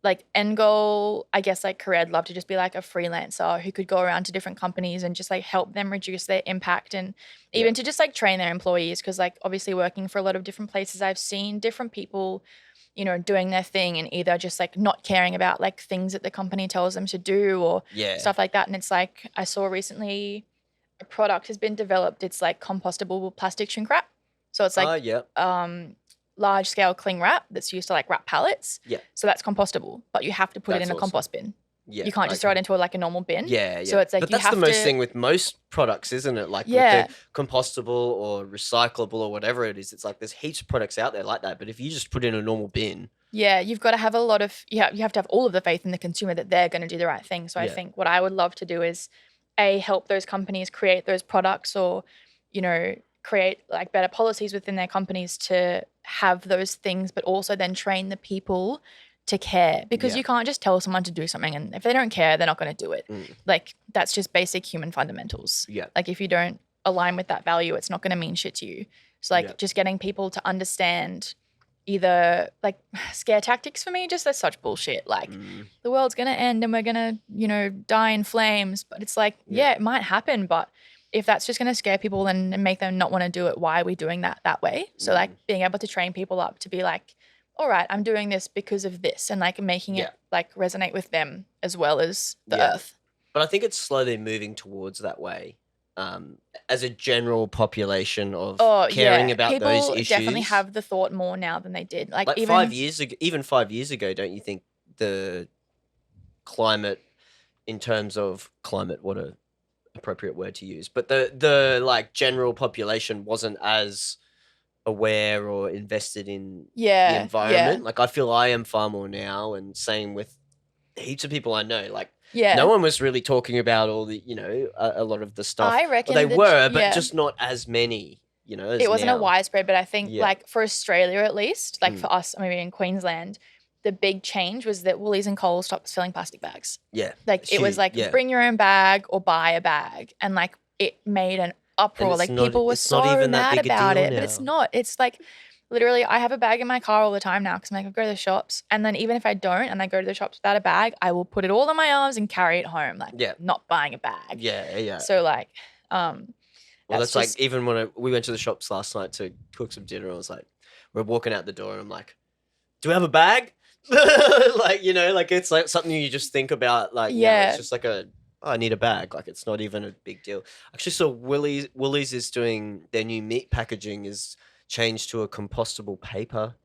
like end goal, I guess like career, I'd love to just be like a freelancer who could go around to different companies and just like help them reduce their impact, and even to just like train their employees. Cause like obviously working for a lot of different places, I've seen different people, doing their thing and either just like not caring about like things that the company tells them to do or stuff like that. And it's like, I saw recently a product has been developed. It's like compostable plastic shrink wrap. So it's like, large scale cling wrap that's used to like wrap pallets. Yeah. So that's compostable, but you have to put it in a compost bin. Yeah. You can't just throw it into like a normal bin. Yeah. So it's like, but that's the most thing with most products, isn't it? Like with the compostable or recyclable or whatever it is, it's like there's heaps of products out there like that. But if you just put in a normal bin. Yeah, you've got to have a lot of, you have to have all of the faith in the consumer that they're going to do the right thing. So I think what I would love to do is help those companies create those products, or, you know, create like better policies within their companies to have those things, but also then train the people to care, because Yeah. you can't just tell someone to do something and if they don't care, they're not going to do it. Mm. Like, that's just basic human fundamentals. Yeah. Like, if you don't align with that value, it's not going to mean shit to you. So like Yeah. just getting people to understand, either like scare tactics for me, just that's such bullshit. Like the world's going to end and we're going to, you know, die in flames. But it's like, yeah, it might happen. But if that's just going to scare people and make them not want to do it, why are we doing that way? So like being able to train people up to be like, all right, I'm doing this because of this, and like making it like resonate with them as well as the earth. But I think it's slowly moving towards that way. As a general population of caring about people those issues. definitely have the thought more now than they did. Like even 5 years ago, even 5 years ago, don't you think the climate, in terms of climate, what a appropriate word to use, but the like general population wasn't as aware or invested in the environment. Like, I feel I am far more now, and same with heaps of people I know. Like, no one was really talking about all the, you know, a lot of the stuff. I reckon they were, but just not as many, you know, as it wasn't now. a widespread, but I think like for Australia at least, like for us maybe in Queensland, the big change was that Woolies and Coles stopped selling plastic bags. Yeah. Like it was like bring your own bag or buy a bag, and like it made an uproar. Like people were so mad about it, but it's not. It's like literally I have a bag in my car all the time now because I'm like, I go to the shops, and then even if I don't and I go to the shops without a bag, I will put it all in my arms and carry it home. Like not buying a bag. Yeah. So like well, that's like even when we went to the shops last night to cook some dinner, I was like, we're walking out the door and I'm like, do we have a bag? Like, you know, like it's like something you just think about. Like, it's just like I need a bag. Like, it's not even a big deal. Actually, so Woolies is doing their new meat packaging is changed to a compostable paper.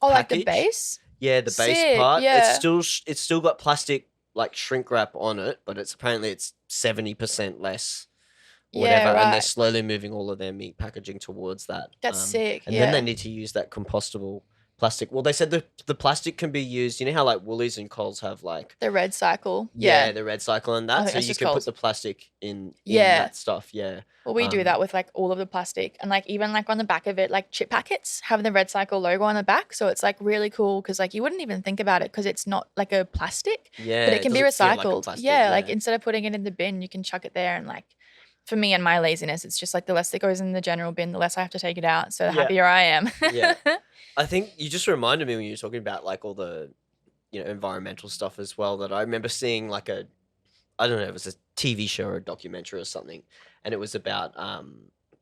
Oh, package. Like the base? Yeah, the base part. Yeah. It's still got plastic like shrink wrap on it, but it's 70% less. Or whatever, and they're slowly moving all of their meat packaging towards that. That's sick. And then they need to use that compostable plastic. Well, they said the plastic can be used. You know how like Woolies and Coles have like the red cycle. Yeah, the red cycle and that. So you can put the plastic in that stuff. Yeah. Well, we do that with like all of the plastic, and like even like on the back of it, like chip packets have the red cycle logo on the back. So it's like really cool because like you wouldn't even think about it because it's not like a plastic. Yeah. But it can be recycled. Like like instead of putting it in the bin, you can chuck it there, and like for me and my laziness, it's just like the less that goes in the general bin, the less I have to take it out. So the happier I am. Yeah. I think you just reminded me when you were talking about like all the, you know, environmental stuff as well, that I remember seeing like I don't know, it was a TV show or a documentary or something, and it was about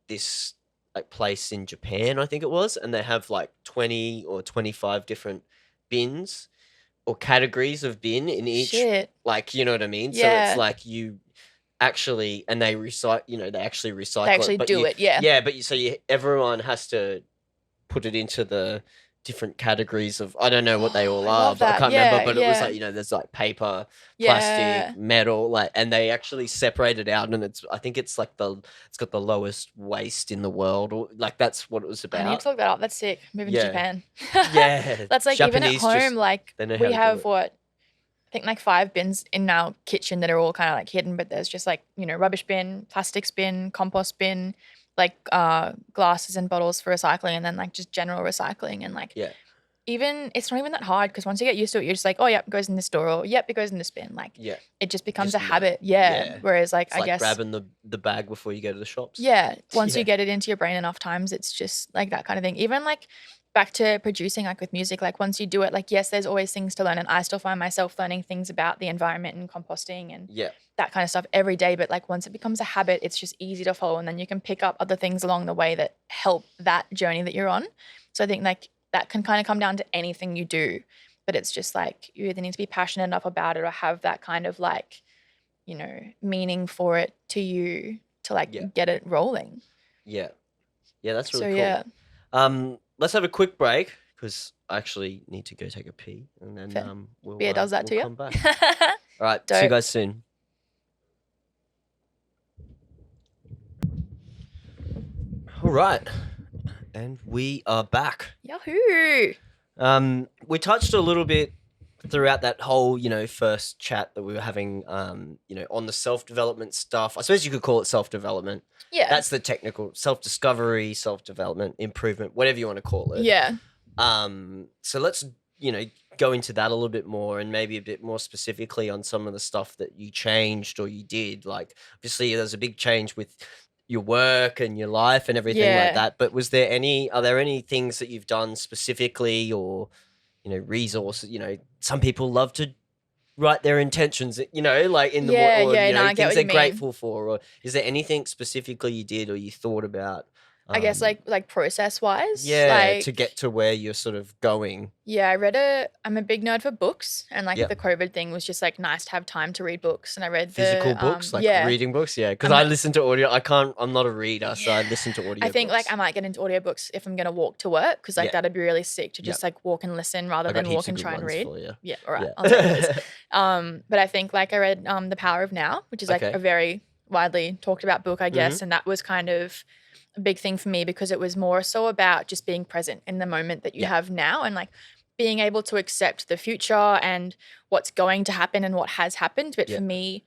this like place in Japan, I think it was, and they have like 20 or 25 different bins or categories of bin in each. Like, you know what I mean? So it's like you actually, and they recycle, you know, they actually recycle They actually do it. Yeah, but everyone has to put it into the different categories of, I don't know what they all are, but I can't remember, but it was like, you know, there's like paper, plastic, metal, like, and they actually separate it out, and I think it's like it's got the lowest waste in the world, or like that's what it was about. I need to look that up. That's sick. Moving to Japan. That's like Japanese, even at home, like we have I think like 5 bins in our kitchen that are all kind of like hidden, but there's just like, you know, rubbish bin, plastics bin, compost bin, like glasses and bottles for recycling, and then like just general recycling, and like even it's not even that hard because once you get used to it, you're just like, oh yep, it goes in this store, or yep, it goes in this bin. Like it just becomes a habit. Whereas like it's I like guess grabbing the bag before you go to the shops. Once you get it into your brain enough times, it's just like that kind of thing. Even like back to producing, like with music, like once you do it, like yes, there's always things to learn, and I still find myself learning things about the environment and composting and that kind of stuff every day. But like once it becomes a habit, it's just easy to follow, and then you can pick up other things along the way that help that journey that you're on. So I think like that can kind of come down to anything you do, but it's just like you either need to be passionate enough about it or have that kind of like, you know, meaning for it to you to like get it rolling. Yeah, that's really cool. Let's have a quick break because I actually need to go take a pee, and then we'll does that to you. Come back. All right, see you guys soon. All right, and we are back. Yahoo! We touched a little bit throughout that whole, first chat that we were having, on the self-development stuff, I suppose you could call it self-development. Yeah. That's the technical self-discovery, self-development, improvement, whatever you want to call it. Yeah. So let's, go into that a little bit more, and maybe a bit more specifically on some of the stuff that you changed or you did. Like, obviously there's a big change with your work and your life and everything like Yeah. that. But are there any things that you've done specifically, or, resources? Some people love to write their intentions, like in the Yeah, or, yeah, no, I get things what they're you mean. grateful for. Or is there anything specifically you did or you thought about? I guess like process wise. Yeah, Like, to get to where you're sort of going. yeah, I'm a big nerd for books, and like Yeah. the COVID thing was just like nice to have time to read books. And I read Physical books, like yeah. reading books, yeah. Because I'm I a- listen to audio. I'm not a reader, so I listen to audio. I think like I might get into audiobooks if I'm gonna walk to work, because like Yeah. that'd be really sick to just like walk and listen rather I got than heaps walk of and good try and ones read. for you. Yeah, all right, Yeah. I'll take those. But I think like I read The Power of Now, which is like Okay. a very widely talked about book, I guess, Mhm. and that was kind of a big thing for me because it was more so about just being present in the moment that you Yeah. have now, and like being able to accept the future and what's going to happen and what has happened. But Yeah. for me,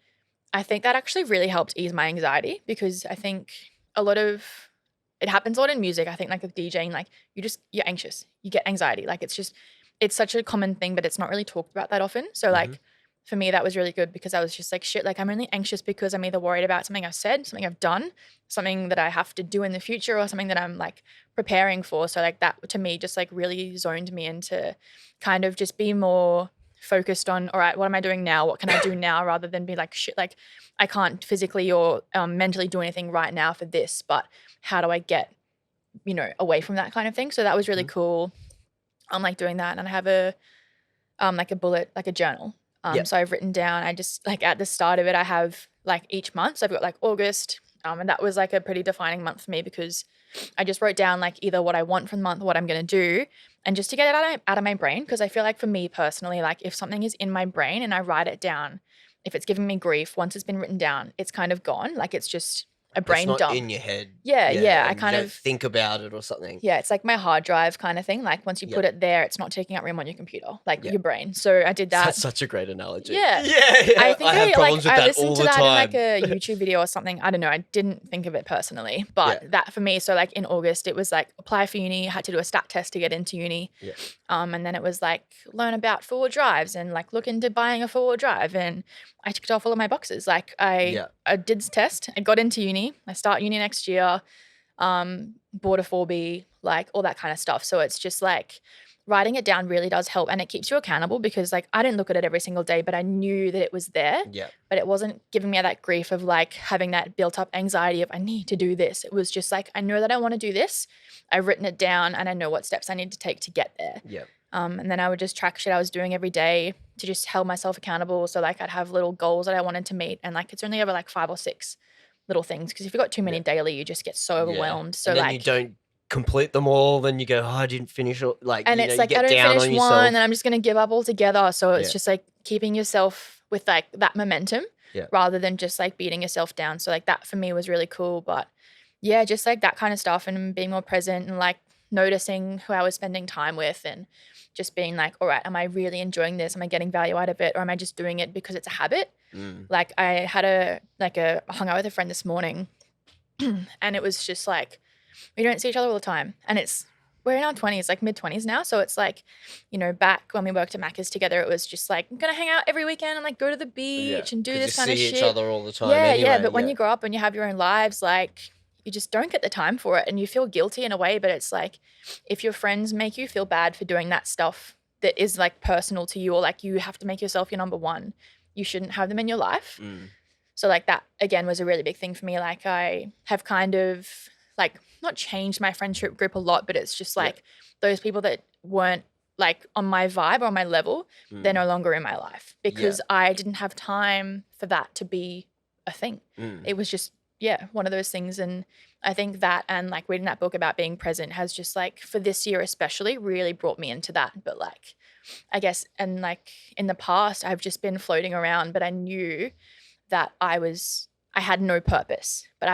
I think that actually really helped ease my anxiety, because I think it happens a lot in music. I think like with DJing, like you're anxious, you get anxiety. Like it's such a common thing, but it's not really talked about that often. So like for me, that was really good, because I was just like, shit, like I'm really anxious because I'm either worried about something I've said, something I've done, something that I have to do in the future, or something that I'm like preparing for. So like that to me just like really zoned me into kind of just be more focused on, all right, what am I doing now? What can I do now? Rather than be like, shit, like I can't physically or mentally do anything right now for this, but how do I get, away from that kind of thing? So that was really cool. I'm like doing that. And I have like a bullet, like a journal. So I've written down, I just like at the start of it, I have like each month. So I've got like August. And that was like a pretty defining month for me, because I just wrote down like either what I want from the month, what I'm going to do, and just to get it out of my brain. Because I feel like for me personally, like if something is in my brain and I write it down, if it's giving me grief, once it's been written down, it's kind of gone. Like it's just a brain it's not dump. in your head. Yeah. I and kind you don't of think about it or something. Yeah, it's like my hard drive kind of thing. Like once you put it there, it's not taking up room on your computer, like your brain. So I did that. That's such a great analogy. Yeah. Yeah. I think I have problems with I that listened all to the that in time. like a YouTube video or something. I don't know. I didn't think of it personally, but that for me. So like in August, it was like apply for uni. I had to do a stat test to get into uni. Yeah. And then it was like learn about 4-wheel drives and like look into buying a 4-wheel drive. And I ticked off all of my boxes. Like I did the test. I got into uni. I start uni next year. Bought a 4B, like all that kind of stuff. So it's just like writing it down really does help, and it keeps you accountable, because like I didn't look at it every single day, but I knew that it was there. Yeah. But it wasn't giving me that grief of like having that built up anxiety of I need to do this. It was just like I know that I want to do this. I've written it down and I know what steps I need to take to get there. Yeah. And then I would just track shit I was doing every day to just hold myself accountable. So like I'd have little goals that I wanted to meet, and like it's only ever like 5 or 6 little things, because if you've got too many daily, you just get so overwhelmed. So and then like you don't complete them all, then you go, oh, I didn't finish it. Like, and it's like you I get don't down finish on yourself. one, and I'm just gonna give up altogether. So it's just like keeping yourself with like that momentum, rather than just like beating yourself down. So like that for me was really cool. But yeah, just like that kind of stuff, and being more present, and like noticing who I was spending time with, and just being like, all right, am I really enjoying this? Am I getting value out of it, or am I just doing it because it's a habit? Like I had hung out with a friend this morning. And it was just like, we don't see each other all the time. And we're in our 20s, like mid-20s now. So it's like, back when we worked at Macca's together, it was just like, I'm going to hang out every weekend and like go to the beach and do this kind of shit. You see each other all the time Yeah. But when you grow up and you have your own lives, like you just don't get the time for it, and you feel guilty in a way. But it's like, if your friends make you feel bad for doing that stuff that is like personal to you, or like you have to make yourself your number one, you shouldn't have them in your life. So like that again was a really big thing for me. Like I have kind of like not changed my friendship group a lot, but it's just like those people that weren't like on my vibe or on my level, they're no longer in my life, because I didn't have time for that to be a thing. It was just, one of those things. And I think that, and like reading that book about being present has just like for this year especially really brought me into that. But like, I guess, and like in the past I've just been floating around, but I knew that I was I had no purpose, but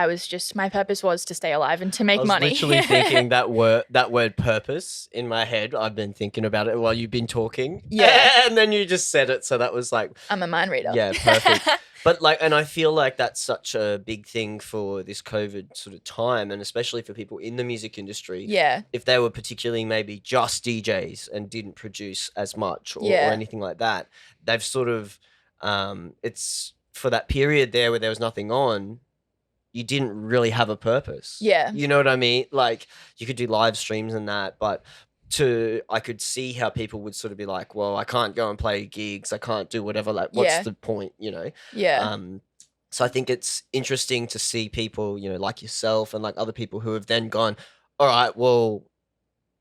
my purpose was to stay alive and to make I was money. literally thinking that word purpose in my head. I've been thinking about it while you've been talking. Yeah. And then you just said it. So that was like, I'm a mind reader. yeah, perfect. But like, and I feel like that's such a big thing for this COVID sort of time, and especially for people in the music industry. Yeah. If they were particularly maybe just DJs and didn't produce as much or Yeah. anything like that, they've sort of, it's for that period there where there was nothing on, you didn't really have a purpose. Yeah. You know what I mean? Like you could do live streams and that, but I could see how people would sort of be like, well, I can't go and play gigs. I can't do whatever. Like, what's Yeah. the point, you know? Yeah. So I think it's interesting to see people, you know, like yourself and like other people who have then gone, all right, well,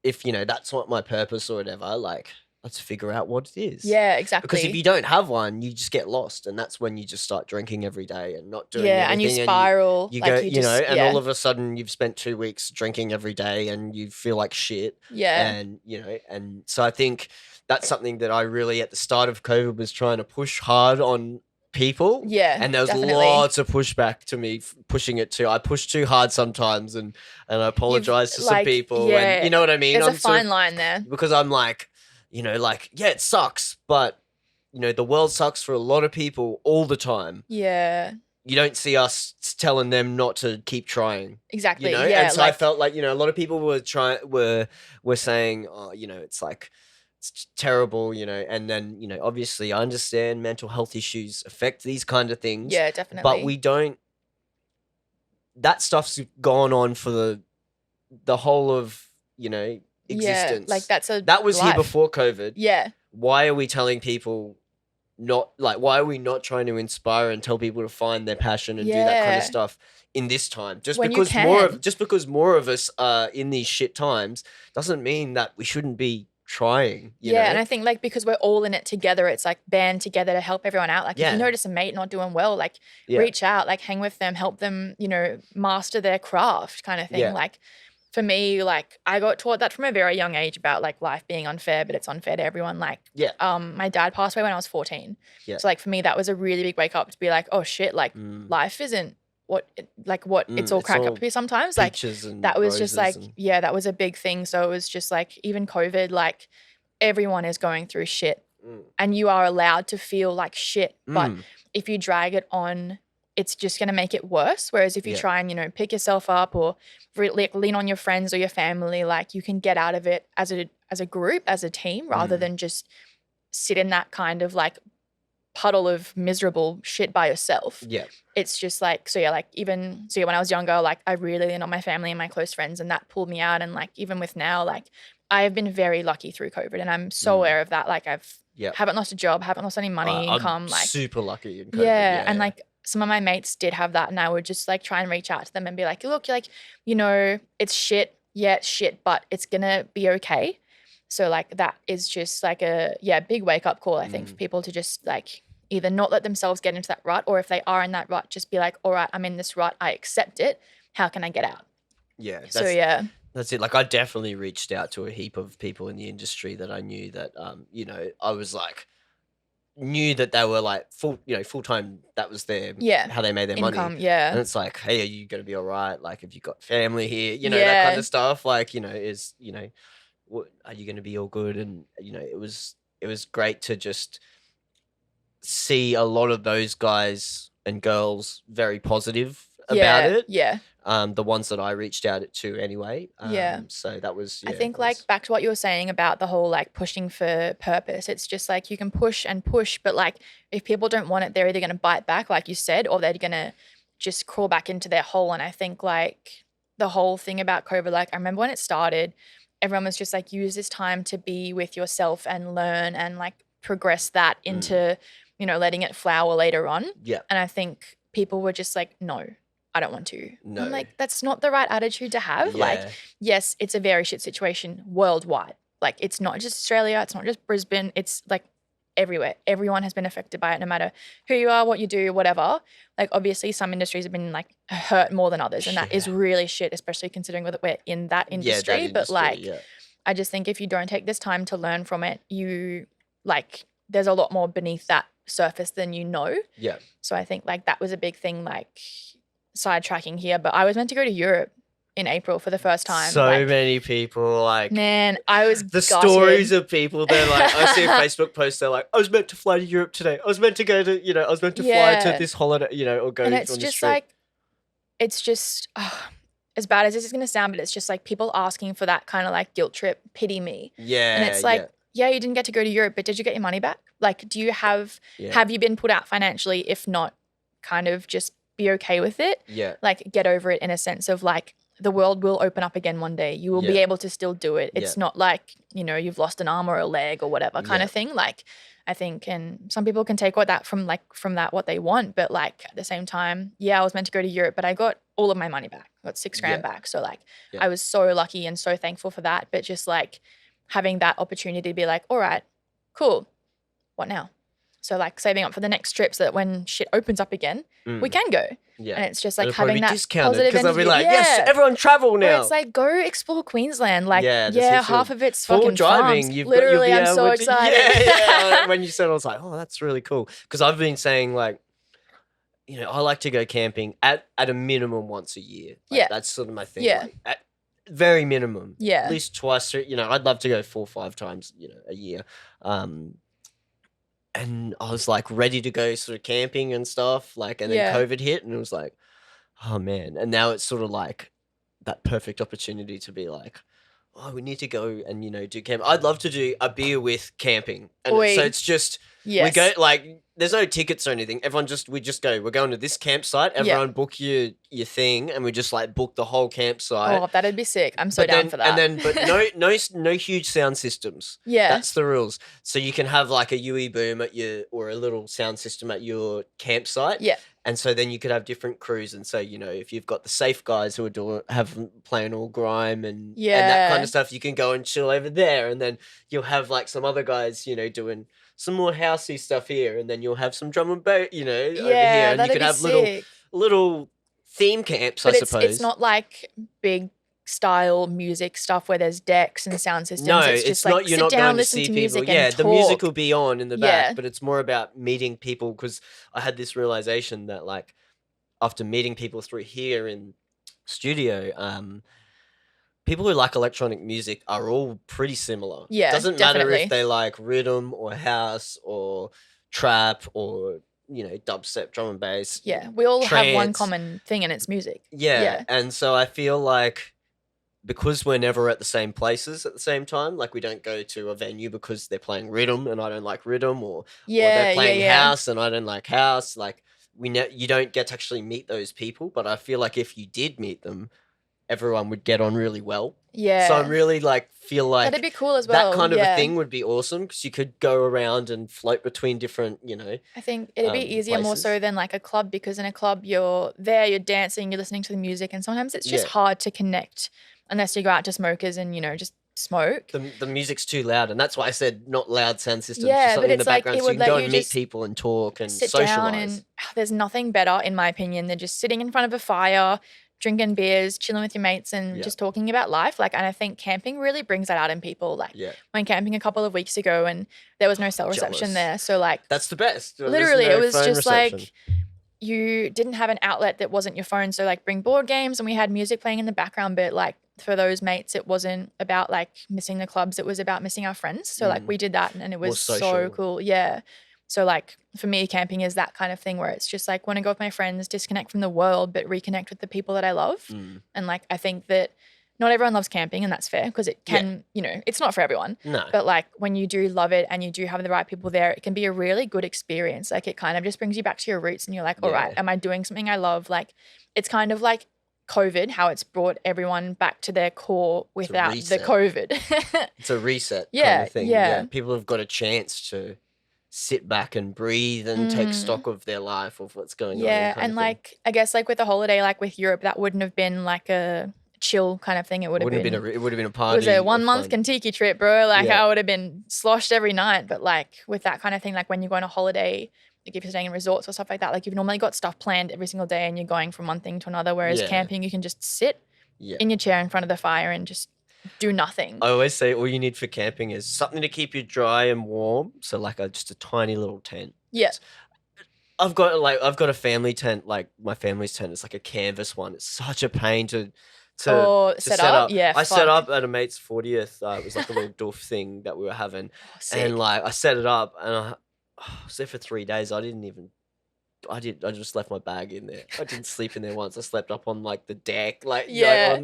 if, you know, that's not my purpose or whatever, like, let's figure out what it is. Yeah, exactly. Because if you don't have one, you just get lost, and that's when you just start drinking every day and not doing yeah, and you anything. spiral. You like go, you just, know, and yeah. all of a sudden you've spent 2 weeks drinking every day, and you feel like shit. Yeah. And you know, and so I think that's something that I really at the start of COVID was trying to push hard on people. Yeah, and there was definitely. lots of pushback to me pushing it too. I push too hard sometimes, and I apologize to some people. yeah, and you know what I mean? There's a fine line there. Because I'm like, you know, like, yeah, it sucks, but you know, the world sucks for a lot of people all the time. Yeah. You don't see us telling them not to keep trying. Exactly. You know? Yeah. And so I felt like, you know, a lot of people were saying, oh, you know, it's like, it's terrible, you know, and then, you know, obviously I understand mental health issues affect these kind of things. Yeah, definitely. But we don't, that stuff's gone on for the whole of, you know, existence. Yeah, like that was life. Here before COVID. Yeah. Why are we telling people why are we not trying to inspire and tell people to find their passion and do that kind of stuff in this time? Just because more of us are in these shit times doesn't mean that we shouldn't be trying. You know? And I think like because we're all in it together, it's like band together to help everyone out. Like if you notice a mate not doing well, like reach out, like hang with them, help them, you know, master their craft kind of thing. Yeah. Like for me, like I got taught that from a very young age about like life being unfair, but it's unfair to everyone. Like, my dad passed away when I was 14. Yeah. So like for me, that was a really big wake up to be like, oh shit, like life isn't what it's all cracked up to be sometimes. Like that was just like, that was a big thing. So it was just like even COVID, like everyone is going through shit and you are allowed to feel like shit. But if you drag it on, it's just going to make it worse. Whereas if you try and, you know, pick yourself up or lean on your friends or your family, like you can get out of it as a group, as a team, rather than just sit in that kind of like puddle of miserable shit by yourself. Yeah. It's just like, when I was younger, like I really leaned on my family and my close friends and that pulled me out. And like, even with now, like I have been very lucky through COVID and I'm so aware of that. Like haven't lost a job, haven't lost any money, income. I'm like super lucky in COVID. And like some of my mates did have that and I would just like try and reach out to them and be like, look, you're like, you know, it's shit. Yeah, it's shit, but it's gonna be okay. So like that is just like a big wake up call, I think, for people to just like either not let themselves get into that rut, or if they are in that rut, just be like, all right, I'm in this rut, I accept it. How can I get out? Yeah. That's it. Like I definitely reached out to a heap of people in the industry that I knew that, you know, I was like, knew that they were like full time. That was their how they made their income, money. And it's like, hey, are you gonna be all right? Like, have you got family here? You know, that kind of stuff. Like, you know, what are you gonna be all good? And you know, it was great to just see a lot of those guys and girls very positive about it. Yeah. The ones that I reached out to anyway. So that was, I think like back to what you were saying about the whole like pushing for purpose. It's just like you can push and push, but like if people don't want it, they're either going to bite back, like you said, or they're going to just crawl back into their hole. And I think like the whole thing about COVID, like I remember when it started, everyone was just like, use this time to be with yourself and learn and like progress that into, you know, letting it flower later on. Yeah. And I think people were just like, no, I don't want to. No. I'm like, that's not the right attitude to have. Yeah. Like, yes, it's a very shit situation worldwide. Like, it's not just Australia. It's not just Brisbane. It's like everywhere. Everyone has been affected by it, no matter who you are, what you do, whatever. Like, obviously, some industries have been like hurt more than others. And that is really shit, especially considering that we're in that industry. But like, I just think if you don't take this time to learn from it, you like, there's a lot more beneath that surface than you know. Yeah. So I think like that was a big thing, like sidetracking here. But I was meant to go to Europe in April for the first time. So like, many people like man, I was the gutted. stories of people. They're like, I see a Facebook post. They're like, I was meant to fly to Europe today. I was meant to go to, I was meant to fly to this holiday, or go And on it's this just trip. like, it's just as bad as this is going to sound, but it's just like people asking for that kind of like guilt trip, pity me. Yeah. And it's like, yeah, you didn't get to go to Europe, but did you get your money back? Like, do you have you been put out financially? If not, kind of just be okay with it. Yeah. Like, get over it in a sense of like, the world will open up again one day. You will be able to still do it. It's not like, you've lost an arm or a leg or whatever kind of thing. Like, I think, and some people can take what they want, but like at the same time, I was meant to go to Europe, but I got all of my money back. I got $6,000 back. So like, I was so lucky and so thankful for that. But just like having that opportunity to be like, all right, cool. What now? So like saving up for the next trip so that when shit opens up again, we can go. Yeah. And it's just like having that positive energy. Because they'll be like, yes, everyone travel now. Where it's like, go explore Queensland. Like, half of it's full fucking driving. farms. You'll Literally, be I'm so excited. Yeah. When you said, I was like, oh, that's really cool. Because I've been saying like, I like to go camping at a minimum once a year. Like, that's sort of my thing. Yeah. Like, at very minimum. Yeah. At least twice. I'd love to go 4 or 5 times, a year. And I was like ready to go sort of camping and stuff. Like, and then COVID hit, and it was like, oh man. And now it's sort of like that perfect opportunity to be like, oh, we need to go and, do camp. I'd love to do a beer with camping. And so it's just, we go, like, there's no tickets or anything. We just go, we're going to this campsite. Everyone book your thing, and we just like book the whole campsite. Oh, that'd be sick. I'm so down for that. But no huge sound systems. Yeah. That's the rules. So you can have like a UE boom or a little sound system at your campsite. Yeah. And so then you could have different crews. And so, if you've got the safe guys who are playing all grime and that kind of stuff, you can go and chill over there. And then you'll have like some other guys, doing some more housey stuff here. And then you'll have some drum and bass, over here. And you could have little theme camps, I suppose. It's not like big style music stuff where there's decks and sound systems. No, it's just not. Like, You're sit not down, going to listen see to people. music Yeah, and the talk. music will be on in the back, Yeah. but it's more about meeting people. Because I had this realization that, like, after meeting people through here in studio, people who like electronic music are all pretty similar. Yeah, doesn't matter definitely. if they like rhythm or house or trap or dubstep, drum and bass. Yeah, we all have one trance. common thing, and it's music. Yeah, and so I feel like because we're never at the same places at the same time, like we don't go to a venue because they're playing rhythm and I don't like rhythm, or they're playing house and I don't like house. Like you don't get to actually meet those people, but I feel like if you did meet them, everyone would get on really well. Yeah. So I'm really feel like that'd be cool as well. That kind of a thing would be awesome because you could go around and float between different, I think it'd be easier more so than like a club, because in a club you're there, you're dancing, you're listening to the music, and sometimes it's just hard to connect unless you go out to smokers and just smoke. The music's too loud, and that's why I said not loud sound systems. Yeah, just something but in the it's like background it so you would can go let and you meet just people and talk and sit socialize. down, and there's nothing better in my opinion than just sitting in front of a fire, drinking beers, chilling with your mates, and just talking about life. Like, and I think camping really brings that out in people. Like, went camping a couple of weeks ago, and there was no cell reception there. So like, that's the best. Literally, it was just like you didn't have an outlet that wasn't your phone. So like, bring board games, and we had music playing in the background. But like, for those mates, it wasn't about like missing the clubs. It was about missing our friends. So like, we did that, and it was so cool. Yeah. So like, for me, camping is that kind of thing where it's just like, want to go with my friends, disconnect from the world, but reconnect with the people that I love. And like, I think that not everyone loves camping, and that's fair, because it can, it's not for everyone. No. But like, when you do love it and you do have the right people there, it can be a really good experience. Like, it kind of just brings you back to your roots, and you're like, all right, am I doing something I love? Like, it's kind of like COVID, how it's brought everyone back to their core without the COVID. It's a reset kind of thing. Yeah. People have got a chance to sit back and breathe and take stock of their life, of what's going on. Yeah, and like, I guess like with a holiday, like with Europe, that wouldn't have been like a chill kind of thing. It would have been a party. It was a 1 month Kentucky trip, bro. Like, I would have been sloshed every night. But like, with that kind of thing, like when you go on a holiday, like if you're staying in resorts or stuff like that, like you've normally got stuff planned every single day, and you're going from one thing to another. Whereas camping, you can just sit in your chair in front of the fire and just do nothing. I always say all you need for camping is something to keep you dry and warm. So like just a tiny little tent. Yeah. I've got a family tent, like my family's tent. It's like a canvas one. It's such a pain to Or to set set up. up. Yeah. I set Fuck. up at a mate's 40th. It was like a little doof thing that we were having, Oh, sick. and like I set it up, and I was there for 3 days. I just left my bag in there. I didn't sleep in there once. I slept up on like the deck, Yeah.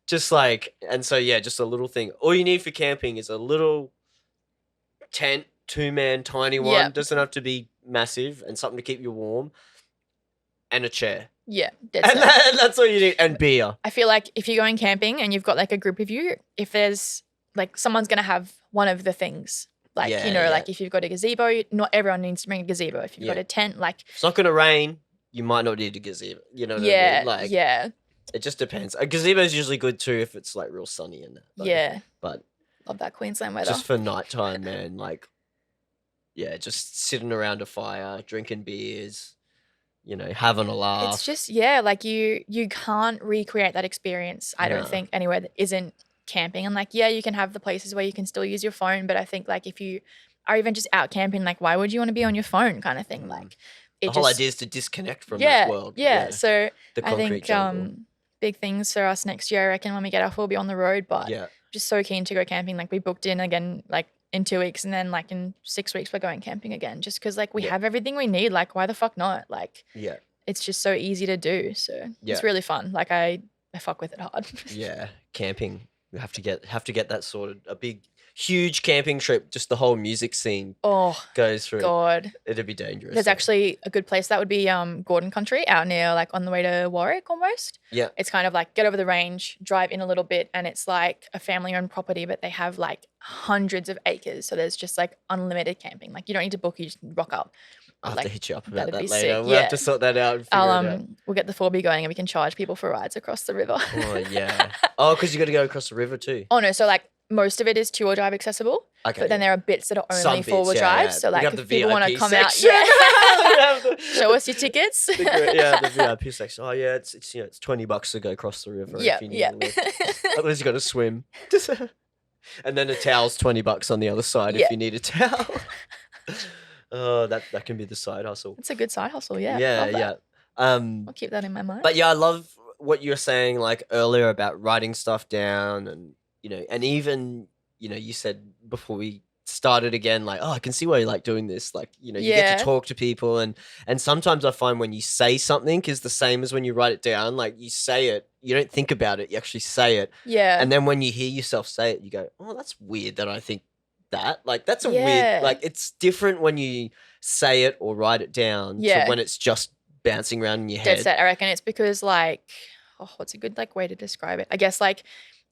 just like, and so yeah, just a little thing. All you need for camping is a little tent, 2-man, tiny one. Yeah. Doesn't have to be massive, and something to keep you warm, and a chair. Yeah. Dead And set. that's all you need, and beer. I feel like if you're going camping and you've got like a group of you, if there's like someone's gonna have one of the things. Like, Yeah, yeah. like if you've got a gazebo, not everyone needs to bring a gazebo. If you've got Yeah. a tent, like If it's not gonna rain, you might not need a gazebo. You know what I yeah, mean? Like, yeah, it just depends. A gazebo is usually good too if it's like real sunny and that. yeah. But Love that Queensland weather. just for nighttime, man, like, yeah, just sitting around a fire, drinking beers, having a laugh. It's just like you can't recreate that experience. I don't No. think anywhere that isn't camping. And like you can have the places where you can still use your phone, but I think like if you are even just out camping, like why would you want to be on your phone kind of thing? Like the it whole just idea is to disconnect from that world. Yeah. So The I concrete think jungle. big things for us next year. I reckon when we get off, we'll be on the road. But Yeah. just so keen to go camping. Like we booked in again, like in 2 weeks, and then like in 6 weeks we're going camping again. Just because like we Yeah. have everything we need. Like why the fuck not? Like Yeah. it's just so easy to do. So Yeah. it's really fun. Like I fuck with it hard. Yeah. Camping. We have to get that sorted. A big, huge camping trip. Just the whole music scene Oh goes through. God. It'd be dangerous. There's actually a good place that would be Gordon Country out near like on the way to Warwick almost. Yeah. It's kind of like get over the range, drive in a little bit, and it's like a family owned property, but they have like hundreds of acres. So there's just like unlimited camping. Like you don't need to book, you just rock up. I'll have like, to hit you up about that'd that be later. sick. We'll Yeah. have to sort that out and figure it out. We'll get the 4B going and we can charge people for rides across the river. Oh, yeah. Oh, because you got to go across the river too. Oh no, so like most of it is 2-wheel drive accessible. Okay. But then there are bits that are Some only bits, 4-wheel yeah, drive. yeah. So We like have if the people want to VIP come out, section. We have the- show us your tickets. the VIP section. Oh yeah, it's it's $20 to go across the river. Yeah, if you need yeah. a lift. Otherwise you got to swim. And then a towel's $20 on the other side Yeah. if you need a towel. Oh, that can be the side hustle. It's a good side hustle, yeah. Yeah, Love that. yeah. I'll keep that in my mind. But yeah, I love what you were saying like earlier about writing stuff down, and and even you said before we started again, like, oh, I can see why you like doing this. Like, you get Yeah. to talk to people, and sometimes I find when you say something is the same as when you write it down. Like you say it, you don't think about it, you actually say it. Yeah. And then when you hear yourself say it, you go, oh, that's weird that I think that. Like that's a Yeah. weird, like it's different when you say it or write it down Yeah. to when it's just bouncing around in your Dead head. set. I reckon it's because like, what's a good like way to describe it? I guess like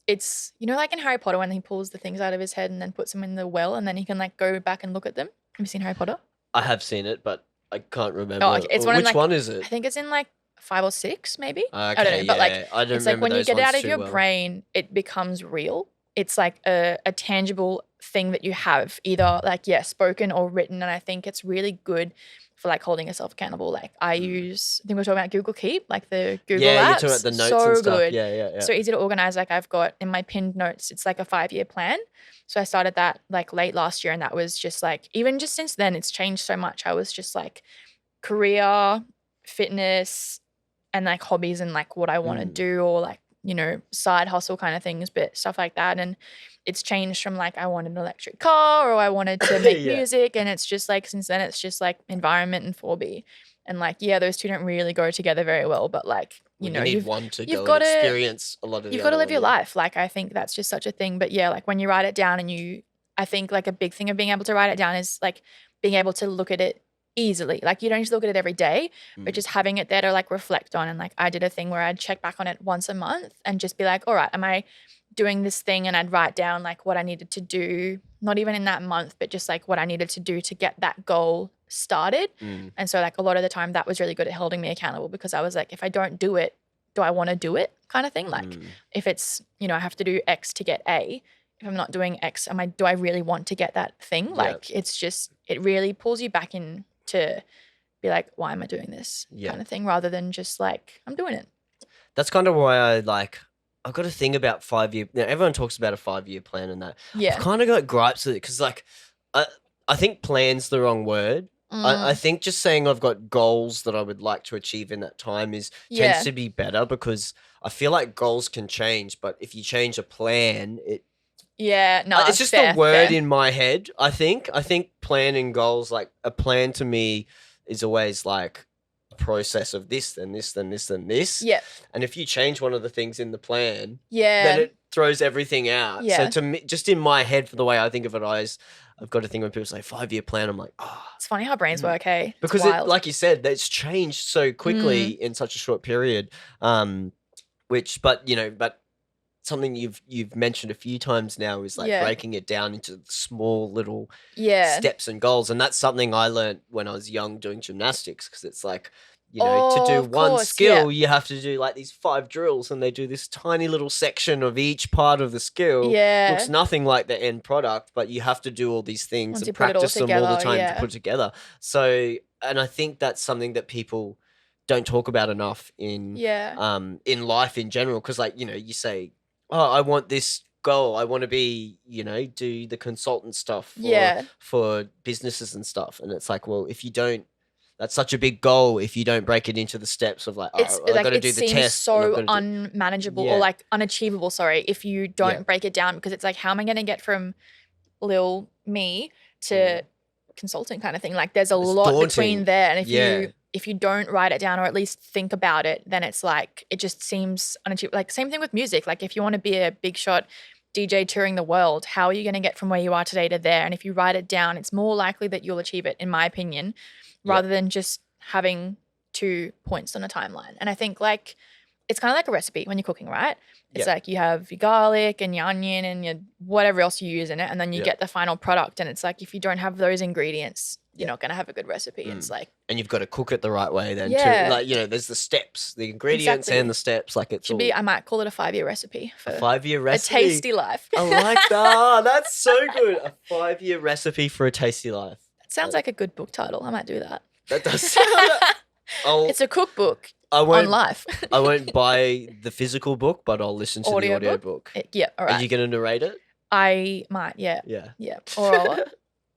it's like in Harry Potter when he pulls the things out of his head and then puts them in the well and then he can like go back and look at them. Have you seen Harry Potter? I have seen it, but I can't remember. Oh, okay. It's one in, Which like- one is it? I think it's in like 5 or 6 maybe. Okay, I don't know, but like I don't it's like remember when you those get it ones out of too your well. brain, it becomes real. It's like a tangible thing that you have either like, spoken or written. And I think it's really good for like holding yourself accountable. Like I think we're talking about Google Keep, like the Google Yeah, apps. you're talking about the notes so and stuff. good. Yeah. So easy to organize. Like I've got in my pinned notes, it's like a 5-year plan. So I started that like late last year and that was just like, even just since then, it's changed so much. I was just like career, fitness, and like hobbies and like what I want to do or like, side hustle kind of things, but stuff like that. And it's changed from like I wanted an electric car or I wanted to make Yeah. music. And it's just like since then it's just like environment and 4B. And like, those two don't really go together very well. But like, You need you've one to you've go gotta- and experience a lot of the you've got to other live your one, yeah. life. Like I think that's just such a thing. But like when you write it down and I think like a big thing of being able to write it down is like being able to look at it easily. Like you don't need to look at it every day, but just having it there to like reflect on. And like I did a thing where I'd check back on it once a month and just be like, all right, am I doing this thing? And I'd write down like what I needed to do, not even in that month, but just like what I needed to do to get that goal started. And so like a lot of the time that was really good at holding me accountable because I was like, if I don't do it, do I want to do it kind of thing? Like if it's, I have to do X to get A, if I'm not doing X, do I really want to get that thing? Like it's just, it really pulls you back in to be like, why am I doing this kind of thing rather than just like, I'm doing it. That's kind of why I've got a thing about 5-year. Now everyone talks about a 5-year plan and that. Yeah. I've kind of got gripes with it because like I think plan's the wrong word. I think just saying I've got goals that I would like to achieve in that time tends Yeah. to be better, because I feel like goals can change, but if you change a plan, Yeah. No, it's just a fair, word fair. in my head. I think plan and goals, like a plan to me is always like a process of this, then this, then this, then this. Yeah. And if you change one of the things in the plan, then Yeah. it throws everything out. So Yeah. to me, just in my head, for the way I think of it, I've got to think when people say 5-year plan, I'm like, It's funny how brains work, hey? It's because wild. like you said, it's changed so quickly in such a short period. But something you've mentioned a few times now is like breaking it down into small little steps and goals, and that's something I learned when I was young doing gymnastics, because it's like, to do of one course, skill, you have to do like these 5 drills, and they do this tiny little section of each part of the skill. Looks nothing like the end product, but you have to do all these things Once and you put it all practice them all the together, time to put it together. So, and I think that's something that people don't talk about enough in life in general, because like, you say, oh, I want this goal. I want to be, do the consultant stuff for businesses and stuff. And it's like, well, if you don't, that's such a big goal. If you don't break it into the steps of like, it's I've like got to it do the seems test. so unmanageable or like unachievable. Sorry, if you don't break it down, because it's like, how am I going to get from lil me to consultant kind of thing? Like, there's a lot daunting. between there, and if you don't write it down or at least think about it, then it's like, it just seems unachievable. Like, same thing with music. Like, if you want to be a big shot DJ touring the world, how are you going to get from where you are today to there? And if you write it down, it's more likely that you'll achieve it, in my opinion, rather than just having 2 points on a timeline. And I think like, it's kind of like a recipe when you're cooking, right? It's like you have your garlic and your onion and your whatever else you use in it, and then you get the final product. And it's like, if you don't have those ingredients, you're not going to have a good recipe. It's like, and you've got to cook it the right way then too. Like, there's the steps, the ingredients and the steps. Like, it should be, I might call it a 5-year recipe for a 5-year recipe. A tasty life. I like that. That's so good. A 5-year recipe for a tasty life. That sounds like a good book title. I might do that. That does sound. It's a cookbook on life. I won't buy the physical book, but I'll listen to the audiobook. Yeah, all right. Are you going to narrate it? I might, yeah. Or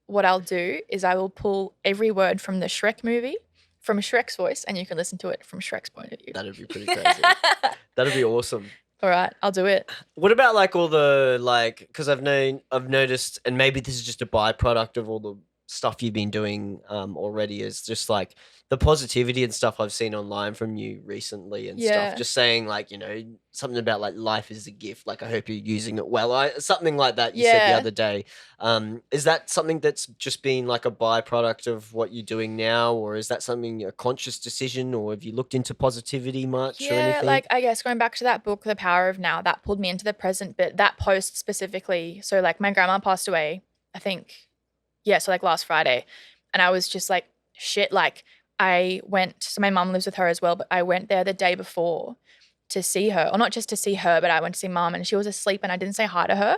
what I'll do is I will pull every word from the Shrek movie, from Shrek's voice, and you can listen to it from Shrek's point of view. That'd be pretty crazy. That'd be awesome. All right, I'll do it. What about like all the because I've noticed, and maybe this is just a byproduct of all the stuff you've been doing already, is just like the positivity and stuff I've seen online from you recently and stuff, just saying like, something about like life is a gift, like I hope you're using it well, something like that you said the other day. Is that something that's just been like a byproduct of what you're doing now, or is that something, a conscious decision, or have you looked into positivity much or anything? Like, I guess going back to that book, The Power of Now, that pulled me into the present, but that post specifically, so like my grandma passed away, I think, so like last Friday, and I was just like, shit, like I went, so my mum lives with her as well, but I went there the day before to see her, or not just to see her, but I went to see mum, and she was asleep and I didn't say hi to her.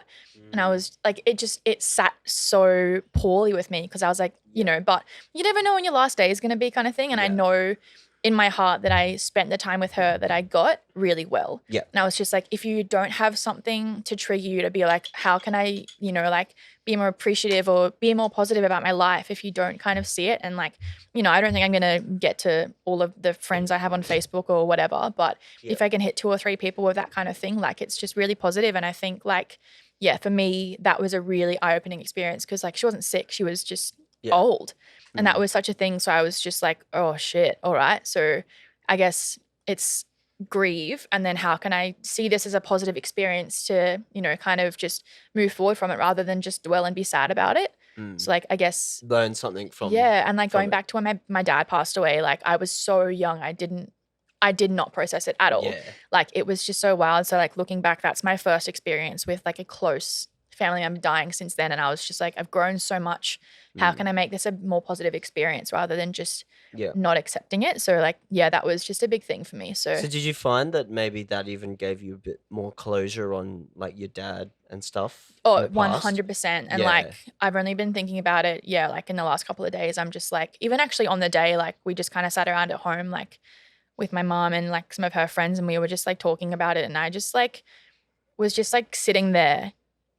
And I was like, it sat so poorly with me, because I was like, but you never know when your last day is going to be, kind of thing. And I know in my heart that I spent the time with her that I got really well. Yeah. And I was just like, if you don't have something to trigger you to be like, how can I, like be more appreciative or be more positive about my life, if you don't kind of see it? And like, I don't think I'm going to get to all of the friends I have on Facebook or whatever, but if I can hit 2 or 3 people with that kind of thing, like it's just really positive. And I think like, for me, that was a really eye-opening experience, because like she wasn't sick, she was just old. And that was such a thing. So I was just like, oh shit, all right. So I guess it's grieve, and then how can I see this as a positive experience to, kind of just move forward from it, rather than just dwell and be sad about it. So like, I guess learn something from and like going back to when my dad passed away, like I was so young, I did not process it at all. Like it was just so wild. So like looking back, that's my first experience with like a close family member dying since then. And I was just like, I've grown so much. How can I make this a more positive experience, rather than just not accepting it? So like, that was just a big thing for me. So did you find that maybe that even gave you a bit more closure on like your dad and stuff? Oh, 100%. And like, I've only been thinking about it, like in the last couple of days. I'm just like, even actually on the day, like we just kind of sat around at home, like with my mom and like some of her friends, and we were just like talking about it. And I just like was just like sitting there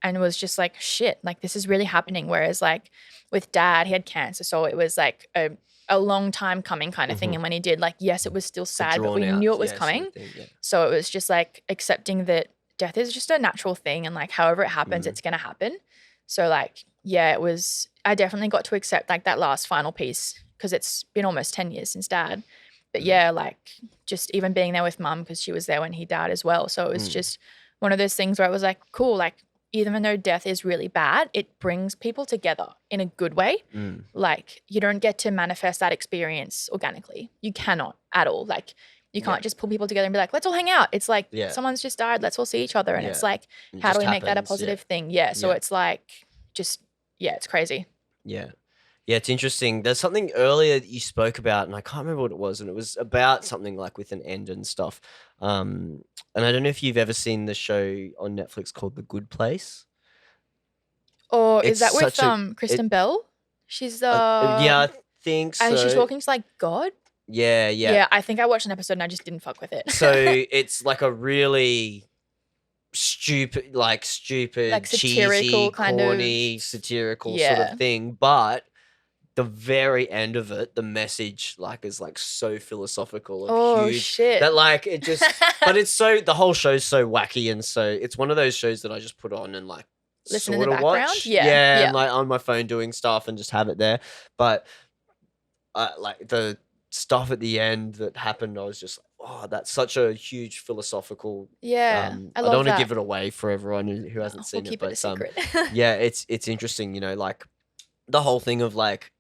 and was just like, shit, like this is really happening. Whereas like with dad, he had cancer. So it was like a long time coming kind of thing. And when he did, like, yes, it was still It's a sad, but we drawn out, knew it was sort coming. of thing, yeah. So it was just like accepting that death is just a natural thing. And like, however it happens, it's going to happen. So like, yeah, I definitely got to accept like that last final piece because it's been almost 10 years since dad. But yeah, like just even being there with mum because she was there when he died as well. So it was just one of those things where it was like, cool, like even though death is really bad, it brings people together in a good way. Like you don't get to manifest that experience organically. You cannot at all. Like you can't just pull people together and be like, let's all hang out. It's like someone's just died. Let's all see each other. And it's like, how do we make that a positive thing? Yeah. So it's like just, it's crazy. Yeah. Yeah, it's interesting. There's something earlier that you spoke about, and I can't remember what it was, and it was about something like with an end and stuff. And I don't know if you've ever seen the show on Netflix called The Good Place. Or is that with Kristen Bell? She's yeah, I think so. And she's talking to like God. Yeah. Yeah, I think I watched an episode and I just didn't fuck with it. So it's like a really stupid, like satirical cheesy, kind corny, satirical sort of thing, but the very end of it, the message like is like so philosophical and huge shit. that like it just but it's so the whole show's so wacky, and so it's one of those shows that I just put on and like listen sort in the of background. watch. Yeah, and like on my phone doing stuff and just have it there. But like the stuff at the end that happened, I was just like, oh, that's such a huge philosophical. Yeah, I don't want to give it away for everyone who hasn't seen keep it, but a secret. yeah, it's interesting, you know, like the whole thing of like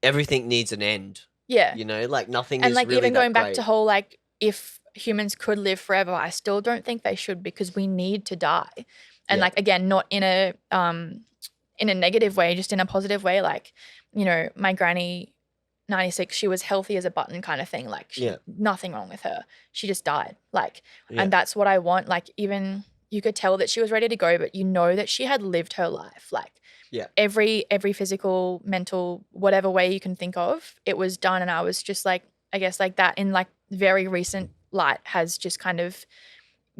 everything needs an end. Yeah, you know, like nothing and is like really even going back great. to whole like if humans could live forever, I still don't think they should because we need to die, and like again, not in a negative way, just in a positive way. Like, you know, my granny, 96, she was healthy as a button kind of thing. Like nothing wrong with her. She just died. Like, and that's what I want. Like even you could tell that she was ready to go, but you know that she had lived her life. Like every physical, mental, whatever way you can think of, it was done. And I was just like, I guess like that in like very recent light has just kind of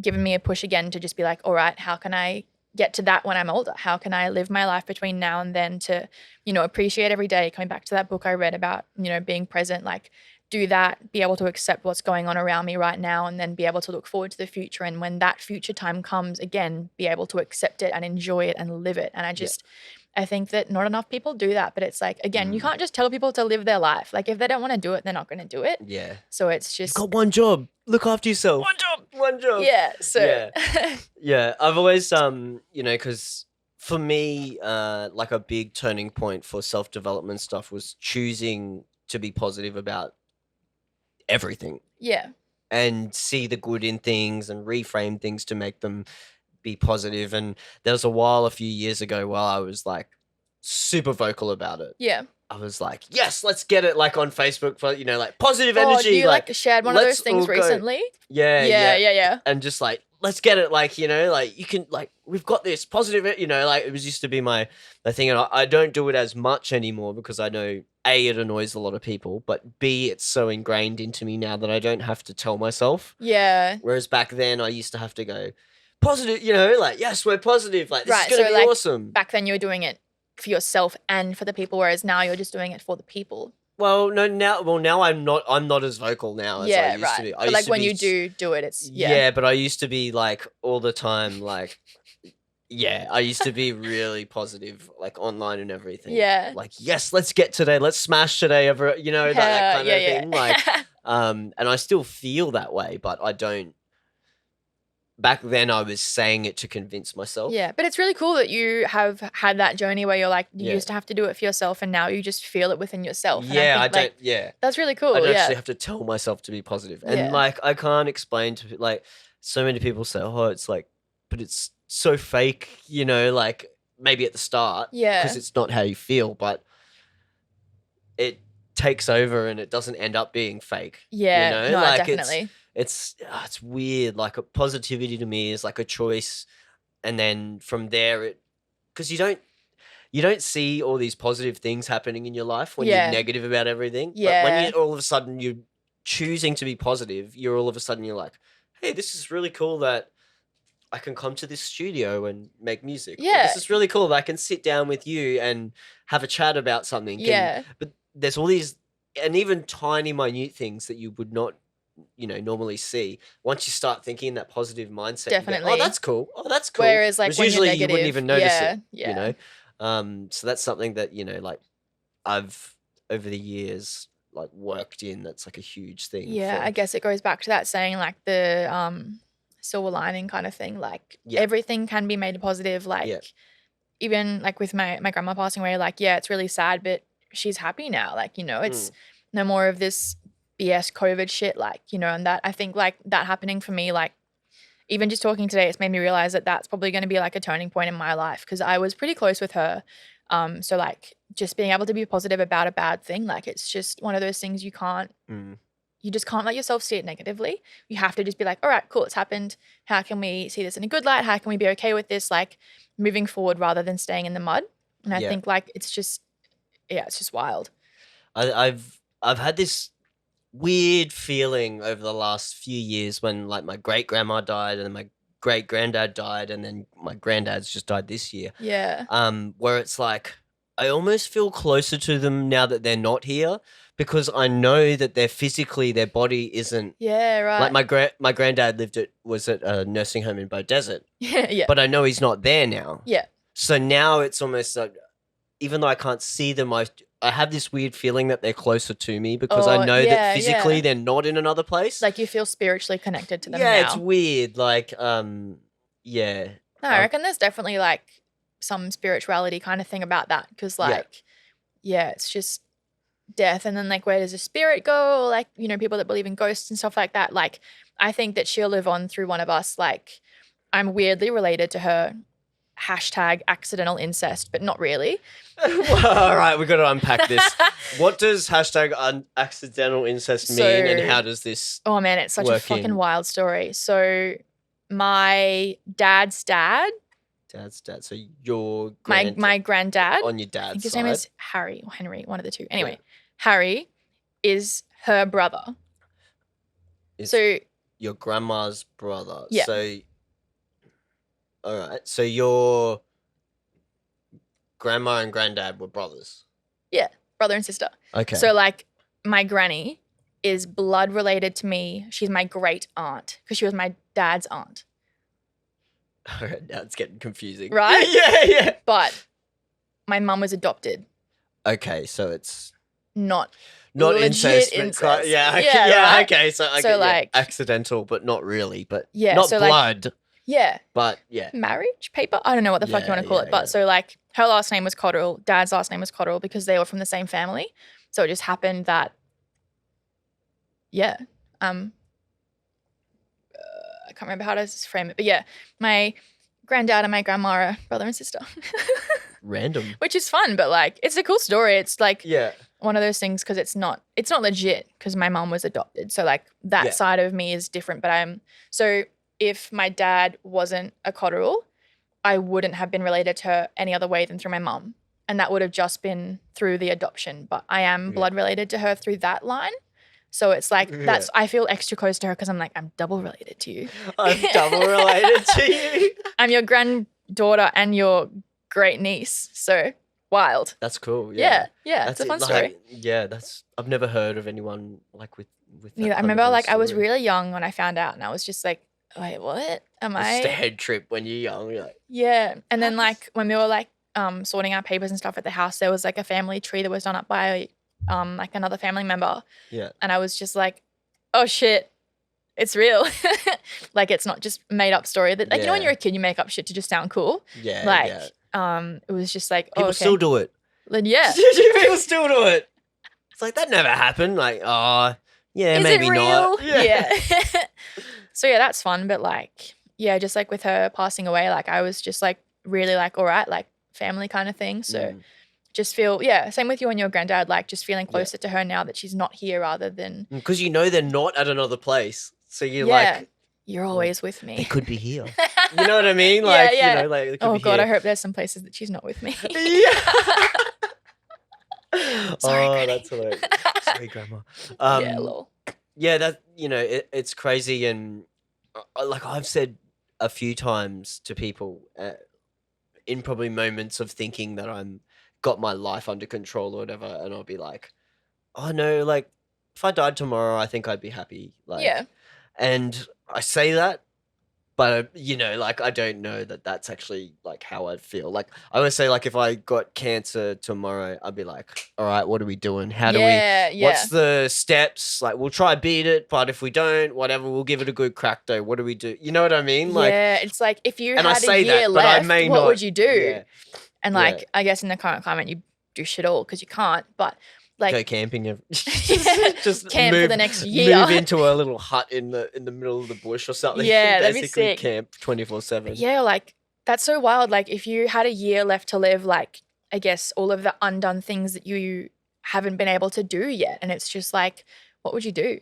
given me a push again to just be like, all right, how can I get to that when I'm older? How can I live my life between now and then to, you know, appreciate every day? Coming back to that book I read about, you know, being present, like do that, be able to accept what's going on around me right now, and then be able to look forward to the future. And when that future time comes again, be able to accept it and enjoy it and live it. And I just, I think that not enough people do that, but it's like, again, you can't just tell people to live their life. Like if they don't want to do it, they're not going to do it. Yeah. So it's just. You've got one job. Look after yourself. One job. Yeah. So. Yeah. I've always, you know, because for me, like a big turning point for self-development stuff was choosing to be positive about everything. Yeah. And see the good in things and reframe things to make them be positive. And there was a few years ago while I was like super vocal about it. Yeah. I was like, yes, let's get it like on Facebook for, you know, like positive energy. You like shared one of those things recently? Yeah. And just like, let's get it. Like, you know, like you can like, we've got this positive, you know, like it was used to be my thing. And I don't do it as much anymore because I know A, it annoys a lot of people, but B, it's so ingrained into me now that I don't have to tell myself. Yeah. Whereas back then I used to have to go positive, you know, like, yes, we're positive. Like, this is going to be like, awesome. Back then you were doing it for yourself and for the people, whereas now you're just doing it for the people. Well, no, now I'm not as vocal now as I used to be. But like when you do it, it's yeah, but I used to be like all the time, like I used to be really positive, like online and everything. Yeah. Like, yes, let's get today, let's smash today, you know, that kind of thing. Like, and I still feel that way, but I don't. Back then I was saying it to convince myself. Yeah, but it's really cool that you have had that journey where you're like, you used to have to do it for yourself and now you just feel it within yourself. And yeah, that's really cool. I don't actually have to tell myself to be positive. And like, I can't explain to, like, so many people say, oh, it's like, but it's so fake, you know, like maybe at the start. Yeah. Because it's not how you feel, but it takes over and it doesn't end up being fake. Yeah, you know? No, like definitely. It's weird. Like a positivity to me is like a choice, and then from there, because you don't see all these positive things happening in your life when you're negative about everything. Yeah. But when you all of a sudden you're choosing to be positive, you're all of a sudden you're like, hey, this is really cool that I can come to this studio and make music. Or, Yeah. this is really cool. I can sit down with you and have a chat about something. Yeah. But there's all these, and even tiny, minute things that you would not, normally see. Once you start thinking in that positive mindset, you go, Definitely. oh, that's cool. Oh, that's cool. Whereas like Whereas when usually you're you negative, wouldn't even notice yeah, it, yeah. So that's something that, like I've over the years like worked in. That's like a huge thing. Yeah, for, I guess it goes back to that saying like the silver lining kind of thing. Like Yeah. everything can be made positive. Like Yeah. even like with my grandma passing away, like, yeah, it's really sad, but she's happy now. Like, it's no more of this BS COVID shit, like, and that I think like that happening for me, like even just talking today, it's made me realize that that's probably going to be like a turning point in my life because I was pretty close with her. So like just being able to be positive about a bad thing, like it's just one of those things you just can't let yourself see it negatively. You have to just be like, all right, cool, it's happened. How can we see this in a good light? How can we be okay with this? Like moving forward rather than staying in the mud. And I think like it's just wild. I've had this weird feeling over the last few years when like my great grandma died and then my great granddad died and then my granddad's just died this year. Yeah. Where it's like I almost feel closer to them now that they're not here because I know that their body isn't. Yeah, right. Like my granddad was at a nursing home in Bow Desert. Yeah. But I know he's not there now. Yeah. So now it's almost like even though I can't see them, I have this weird feeling that they're closer to me because I know that physically they're not in another place. Like you feel spiritually connected to them yeah, now. it's weird. Like, yeah. No, I reckon there's definitely like some spirituality kind of thing about that because like, yeah, it's just death and then like where does the spirit go? Or, like, people that believe in ghosts and stuff like that. Like, I think that she'll live on through one of us. Like, I'm weirdly related to her. # accidental incest, but not really. Well, all right, we've got to unpack this. What does # accidental incest mean and how does this Oh man, it's such a fucking wild story. So my dad's dad. So your my granddad on your dad's I think his side. name is Harry or Henry, one of the two. Anyway, Harry is her brother. So your grandma's brother. Yeah. So all right. So your grandma and granddad were brothers. Yeah, brother and sister. Okay. So like my granny is blood related to me. She's my great aunt because she was my dad's aunt. All right, now it's getting confusing. Right? Yeah. But my mum was adopted. Okay, so it's not incest. incest. Yeah. Right? Okay. So like accidental, but not really. But yeah, not so blood. Like, yeah. But yeah. Marriage paper? I don't know what the fuck you want to call it. But so like her last name was Cotterill, dad's last name was Cotterill because they were from the same family. So it just happened that I can't remember how to frame it. But yeah, my granddad and my grandma are brother and sister. Random. Which is fun, but like it's a cool story. It's like yeah. one of those things because it's not legit because my mom was adopted. So like that side of me is different. But so if my dad wasn't a Cotterill, I wouldn't have been related to her any other way than through my mom. And that would have just been through the adoption. But I am blood related to her through that line. So it's like I feel extra close to her because I'm like, I'm double related to you. I'm double related to you. I'm your granddaughter and your great niece. So wild. That's cool. Yeah. It's a fun story. Yeah, I've never heard of anyone like with that. Neither. I remember like I was really young when I found out and I was just like, wait, what? Am I? It's just a head trip when you're young. You're like, yeah. And then like when we were like sorting our papers and stuff at the house, there was like a family tree that was done up by like another family member. Yeah. And I was just like, oh shit, it's real. Like it's not just made up story that like when you're a kid you make up shit to just sound cool. Yeah. Like it was just like people still do it. Then yeah. People still do it. It's like that never happened. Like, oh yeah, is maybe it real? not. Yeah. So yeah, that's fun. But like, yeah, just like with her passing away, like I was just like really like, all right, like family kind of thing. So just feel, same with you and your granddad, like just feeling closer to her now that she's not here rather than. Because they're not at another place. So you're like. You're always with me. They could be here. You know what I mean? Like, yeah. like they could oh be God, here. I hope there's some places that she's not with me. Yeah. Sorry, Granny. That's hilarious. Sorry, Grandma. Yeah, lol. Yeah, that it's crazy, and like I've said a few times to people in probably moments of thinking that I'm got my life under control or whatever, and I'll be like, oh no, like if I died tomorrow, I think I'd be happy. Yeah. Like, and I say that, but you know, like I don't know that that's actually like how I'd feel. Like I would say, like if I got cancer tomorrow, I'd be like, all right, what are we doing? How do we? Yeah. What's the steps? Like we'll try beat it, but if we don't, whatever, we'll give it a good crack though. What do we do? You know what I mean? Like, Yeah. It's like if you and I had a say year that, but I left, may what not. would you do? Yeah, And yeah. like, I guess in the current climate, you do shit all because you can't. But Go like, camping. Just camp move, for the next year. Move into a little hut in the middle of the bush or something. Yeah, that'd be Basically sick. camp 24/7. Yeah, like that's so wild. Like if you had a year left to live, like I guess all of the undone things that you haven't been able to do yet, and it's just like, what would you do?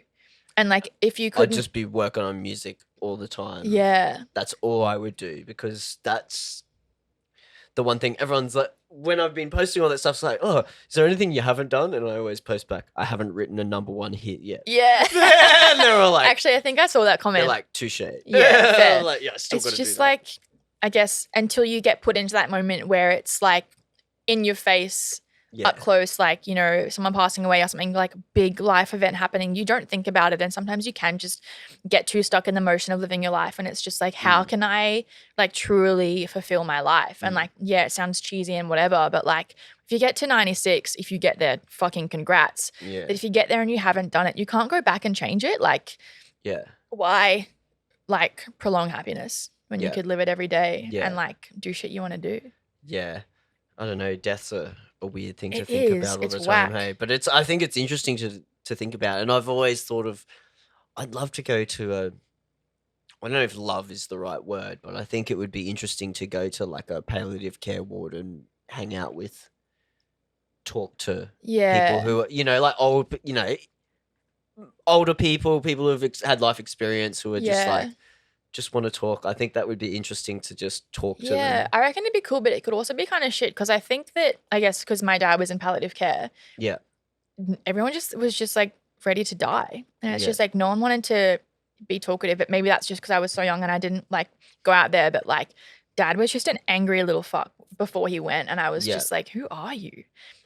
And like if you I'd couldn't, just be working on music all the time. yeah, That's all I would do because that's the one thing everyone's like, when I've been posting all that stuff, it's like, oh, is there anything you haven't done? And I always post back, I haven't written a #1 hit yet. yeah. And they're all like, Actually, I think I saw that they're comment. like, touche. Yeah, fair. I'm like, yeah, I still It's got to do just that. like, I guess until you get put into that moment where it's like in your face, Yeah. up close, like, you know, someone passing away or something, like big life event happening, you don't think about it. And sometimes you can just get too stuck in the motion of living your life. And it's just like, how can I like truly fulfill my life? And like, yeah, it sounds cheesy and whatever, but like if you get to 96, if you get there, fucking congrats. Yeah. But if you get there and you haven't done it, you can't go back and change it. Like, Yeah. why like prolong happiness when you Yeah. could live it every day Yeah. and like do shit you want to do? Yeah. I don't know. Death's a weird thing to It think is. about all It's the time. whack. Hey, but I think it's interesting to think about. And I've always thought of, I'd love to go to I don't know if love is the right word, but I think it would be interesting to go to like a palliative care ward and hang out with, talk to Yeah. people who are, you know, like old, you know, older people who've had life experience who are just Yeah. like, just want to talk. I think that would be interesting to just talk to Yeah, them. I reckon it'd be cool, but it could also be kind of shit because I think that, I guess, because my dad was in palliative care, Yeah. everyone just was just like ready to die. And it's Yeah. just like no one wanted to be talkative, but maybe that's just because I was so young and I didn't like go out there. But like, dad was just an angry little fuck before he went. And I was Yeah. just like, who are you?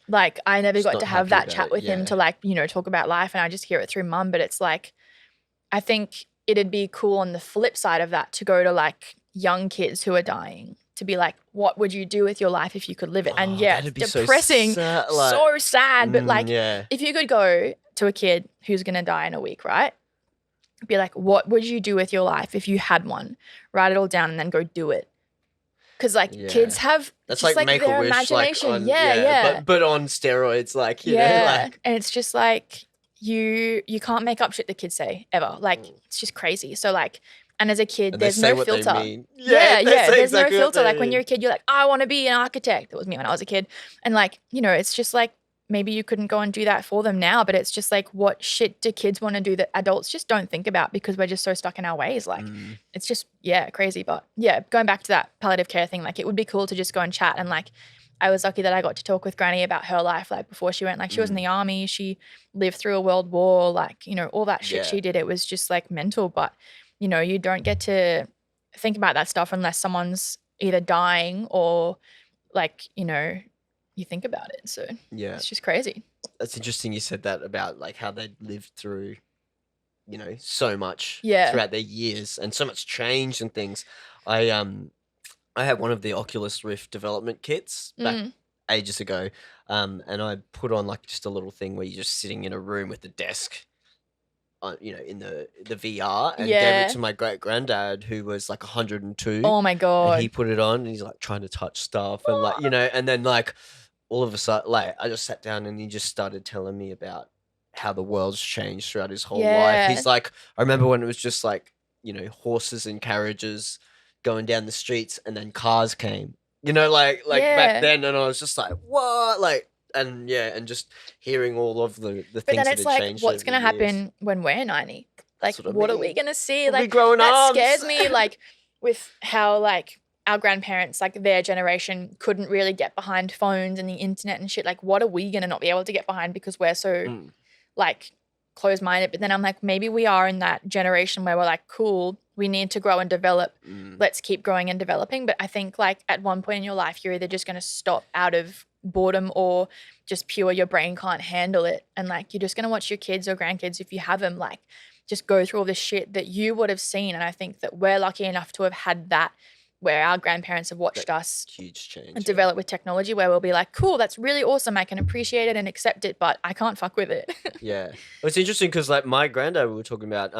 Like, I never Just got not to have happy that about chat it, with him yeah. to like, you know, talk about life. And I just hear it through mum. But it's like, I think it'd be cool on the flip side of that to go to like young kids who are dying to be like, what would you do with your life if you could live it? And Oh, yeah, that'd it's be depressing, sad, so sad. But like, yeah. if you could go to a kid who's going to die in a week, right? Be like, what would you do with your life if you had one? Write it all down and then go do it. Because like Yeah. kids have That's just like like Make a their Wish, imagination. like on, yeah. but on steroids, like you know, Yeah. like And it's just like you can't make up shit the kids say ever. Like it's just crazy. So like, and as a kid, and they there's say no what filter. they mean. Yeah, they yeah. say There's exactly no what filter. they Like when mean. you're a kid, you're like, I want to be an architect. That was me when I was a kid. And like, you know, it's just like maybe you couldn't go and do that for them now, but it's just like, what shit do kids want to do that adults just don't think about because we're just so stuck in our ways? Like, it's just, yeah, crazy. But yeah, going back to that palliative care thing, like it would be cool to just go and chat. And like, I was lucky that I got to talk with Granny about her life, like before she went, like she was in the army, she lived through a world war, like, you know, all that shit Yeah. she did, it was just like mental. But, you know, you don't get to think about that stuff unless someone's either dying or like, you know, you think about it. So Yeah, it's just crazy. that's interesting. You said that about like how they lived through, you know, so much Yeah. throughout their years and so much change and things. I had one of the Oculus Rift development kits back ages ago, and I put on like just a little thing where you're just sitting in a room with a desk, you know, in the VR, and gave Yeah. it to my great granddad who was like 102. Oh my And God. he put it on and he's like trying to touch stuff and like, you know, and then like all of a sudden, like I just sat down and he just started telling me about how the world's changed throughout his whole life. He's like, I remember when it was just like, you know, horses and carriages going down the streets and then cars came, you know, like Yeah. back then. And I was just like, what? Like, and yeah, and just hearing all of the But things then that it's had like, changed. what's over going to the years. happen when we're 90? Like, That's what I what are we mean. going to see? We'll be Like, growing that arms. scares me. Like, with how, like, our grandparents, like, their generation couldn't really get behind phones and the internet and shit. Like, what are we going to not be able to get behind because we're so, like, closed-minded, but then I'm like, maybe we are in that generation where we're like, cool, we need to grow and develop. Let's keep growing and developing. But I think like at one point in your life, you're either just going to stop out of boredom or just pure your brain can't handle it. And like, you're just going to watch your kids or grandkids, if you have them, like just go through all this shit that you would have seen. And I think that we're lucky enough to have had that, where our grandparents have watched us huge change and develop with technology, where we'll be like, cool, that's really awesome. I can appreciate it and accept it, but I can't fuck with it. Yeah. Well, it's interesting because like my granddad, we were talking about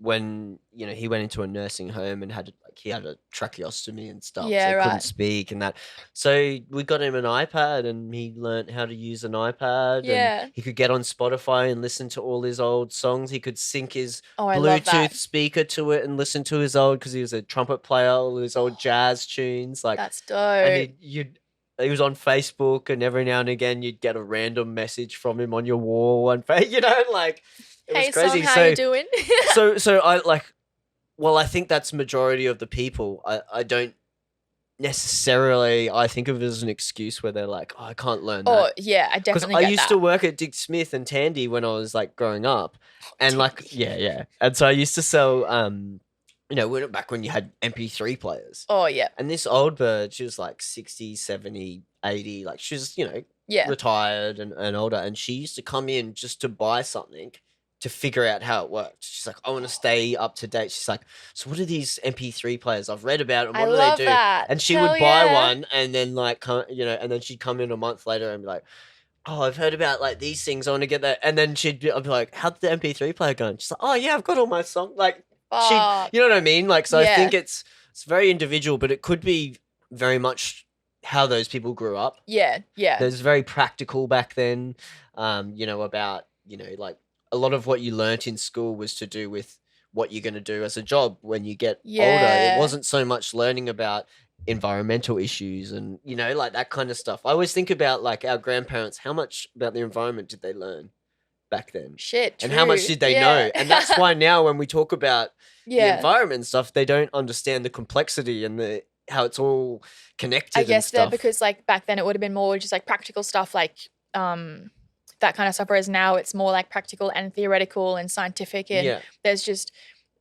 when he went into a nursing home and he had a tracheostomy and stuff, Yeah, so he right. couldn't speak and that. So we got him an iPad and he learned how to use an iPad. Yeah. And he could get on Spotify and listen to all his old songs. He could sync his I love that. Bluetooth speaker to it and listen to his old, because he was a trumpet player, all his old jazz tunes. Like That's dope. and he was on Facebook, and every now and again you'd get a random message from him on your wall and like it Hey, was crazy. Son, how you doing? So I like, well, I think that's majority of the people. I don't necessarily, I think of it as an excuse where they're like, oh, I can't learn that. Oh yeah, I definitely I get used that. to work at Dick Smith and Tandy when I was like growing up, and like yeah, and so I used to sell back when you had MP3 players. Oh yeah. And this old bird, she was like 60, 70, 80, like she was, Yeah. retired and older, and she used to come in just to buy something to figure out how it worked. She's like, I want to stay up to date. She's like, so what are these MP3 players? I've read about them. What I do love they do? that. And she Hell would buy yeah. one, and then and then she'd come in a month later and be like, oh, I've heard about like these things. I want to get that. And then I'd be like, how'd the MP3 player go? And she's like, oh yeah, I've got all my songs. Like Fuck. you know what I mean? Like, so I Yeah. think it's very individual, but it could be very much how those people grew up. Yeah. Yeah. There's very practical back then, about, like a lot of what you learnt in school was to do with what you're going to do as a job when you get older. Yeah. It wasn't so much learning about environmental issues and, like that kind of stuff. I always think about like our grandparents, how much about the environment did they learn back then? Shit. And how much true. did they Yeah. know? And that's why now when we talk about the Yeah. environment and stuff, they don't understand the complexity and how it's all connected. I guess and stuff. because like back then it would have been more just like practical stuff, like that kind of stuff. Whereas now it's more like practical and theoretical and scientific, and there's just